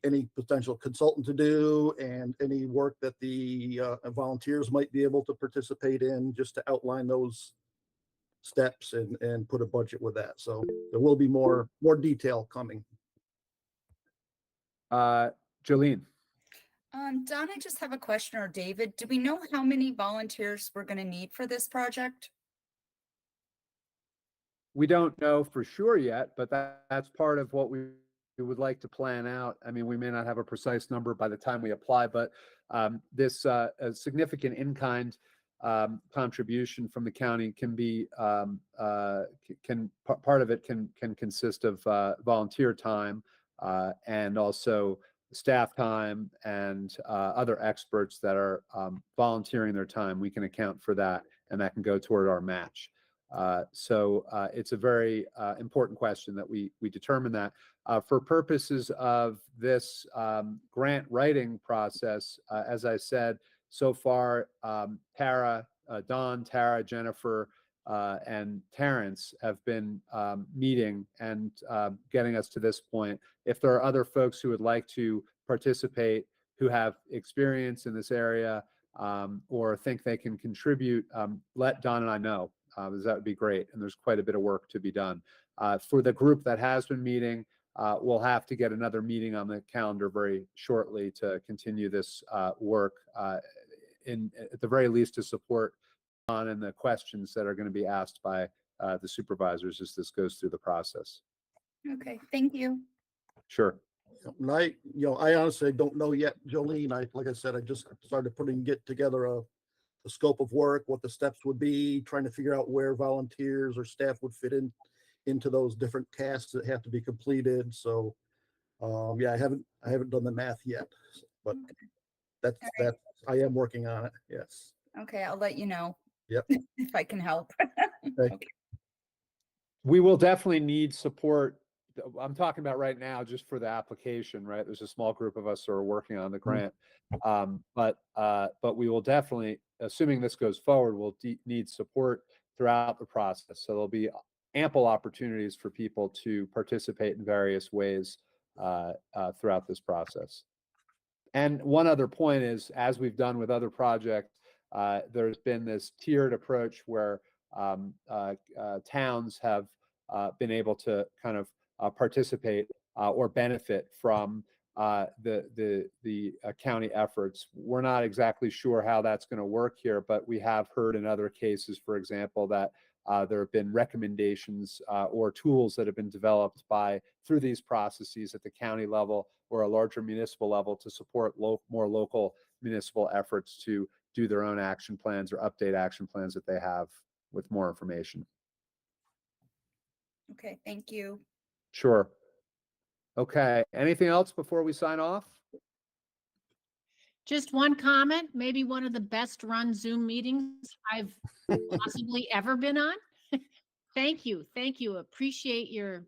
any potential consultant to do, and any work that the volunteers might be able to participate in, just to outline those steps and put a budget with that. So there will be more detail coming. Jolene. Don, I just have a question, or David. Do we know how many volunteers we're going to need for this project? We don't know for sure yet, but that's part of what we would like to plan out. I mean, we may not have a precise number by the time we apply, but this a significant in-kind contribution from the county can be part of it can consist of volunteer time and also staff time and other experts that are volunteering their time. We can account for that, and that can go toward our match. So it's a very important question that we determine that. For purposes of this grant writing process, as I said, so far, Don, Tara, Jennifer, and Terrence have been meeting and getting us to this point. If there are other folks who would like to participate, who have experience in this area, or think they can contribute, let Don and I know, because that would be great. And there's quite a bit of work to be done. For the group that has been meeting, we'll have to get another meeting on the calendar very shortly to continue this work, at the very least to support Don and the questions that are going to be asked by the supervisors as this goes through the process. Okay, thank you. Sure. And I honestly don't know yet, Jolene. Like I said, I just started get together a scope of work, what the steps would be, trying to figure out where volunteers or staff would fit into those different tasks that have to be completed. So yeah, I haven't done the math yet, but that's I am working on it. Yes. Okay, I'll let you know. Yep. If I can help. Okay. We will definitely need support. I'm talking about right now, just for the application, right? There's a small group of us who are working on the grant. But we will definitely, assuming this goes forward, we'll need support throughout the process. So there'll be ample opportunities for people to participate in various ways throughout this process. And one other point is, as we've done with other projects, there's been this tiered approach where towns have been able to kind of participate or benefit from the county efforts. We're not exactly sure how that's going to work here, but we have heard in other cases, for example, that there have been recommendations or tools that have been developed through these processes at the county level or a larger municipal level to support more local municipal efforts to do their own action plans or update action plans that they have with more information. Okay, thank you. Sure. Okay. Anything else before we sign off? Just one comment, maybe one of the best run Zoom meetings I've possibly ever been on. Thank you. Thank you. Appreciate your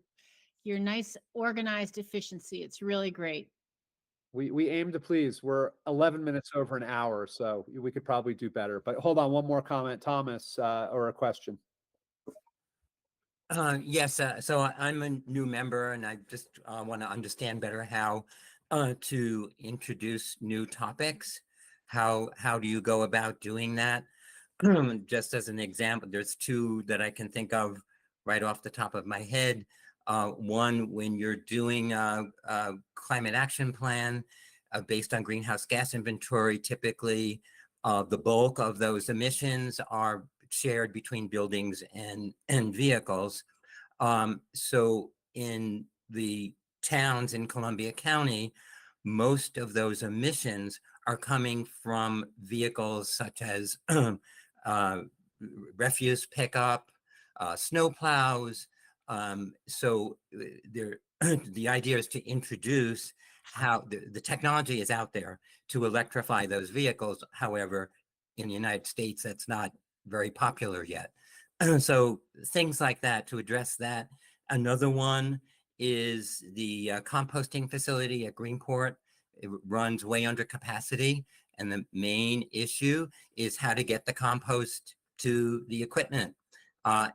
nice organized efficiency. It's really great. We aim to please. We're 11 minutes over an hour, so we could probably do better. But hold on, one more comment, Thomas, or a question. Yes, so I'm a new member and I just want to understand better how to introduce new topics. How do you go about doing that? Just as an example, there's two that I can think of right off the top of my head. One, when you're doing a climate action plan based on greenhouse gas inventory, typically the bulk of those emissions are shared between buildings and vehicles. So in the towns in Columbia County, most of those emissions are coming from vehicles such as refuse pickup, snow plows. So the idea is to introduce how the technology is out there to electrify those vehicles. However, in the United States, that's not very popular yet. So things like that to address that. Another one is the composting facility at Greenport. It runs way under capacity. And the main issue is how to get the compost to the equipment.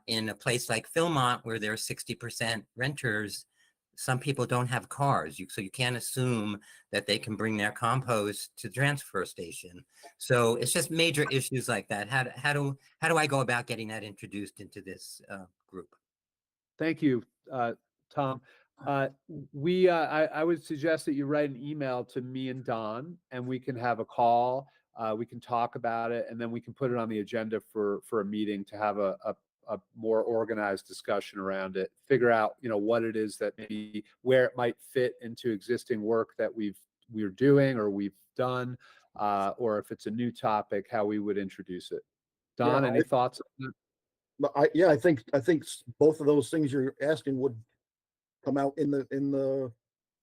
In a place like Philmont, where there are 60% renters, some people don't have cars, so you can't assume that they can bring their compost to the transfer station. So it's just major issues like that. How do I go about getting that introduced into this group? Thank you, Tom. I would suggest that you write an email to me and Don, and we can have a call. We can talk about it, and then we can put it on the agenda for a meeting to have a more organized discussion around it. Figure out, what it is that maybe where it might fit into existing work that we're doing or we've done, or if it's a new topic, how we would introduce it. Don, any thoughts on that? I think both of those things you're asking would come out in the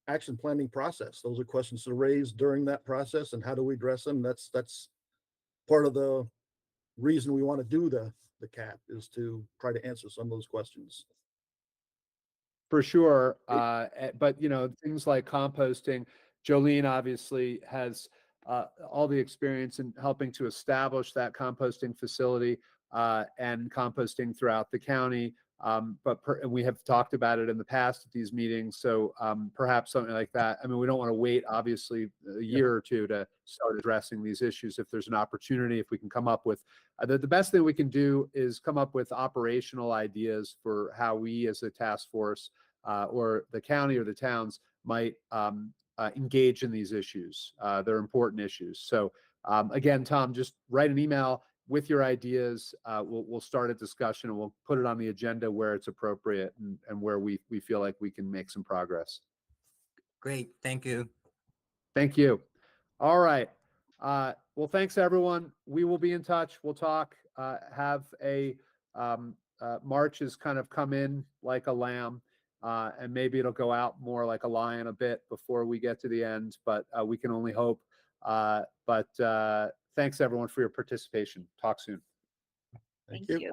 action planning process. Those are questions to raise during that process, and how do we address them? That's part of the reason we want to do the CAP, is to try to answer some of those questions. For sure. But, things like composting, Jolene obviously has all the experience in helping to establish that composting facility and composting throughout the county. But we have talked about it in the past at these meetings. So perhaps something like that. I mean, we don't want to wait, obviously, a year or two to start addressing these issues. If there's an opportunity, if we can come up with the best thing we can do is come up with operational ideas for how we as a task force or the county or the towns might engage in these issues. They're important issues. So again, Tom, just write an email with your ideas. We'll start a discussion and we'll put it on the agenda where it's appropriate and where we feel like we can make some progress. Great, thank you. Thank you. All right. Well, thanks everyone. We will be in touch. We'll talk. Have a March has kind of come in like a lamb, and maybe it'll go out more like a lion a bit before we get to the end, but we can only hope. But thanks everyone for your participation. Talk soon. Thank you.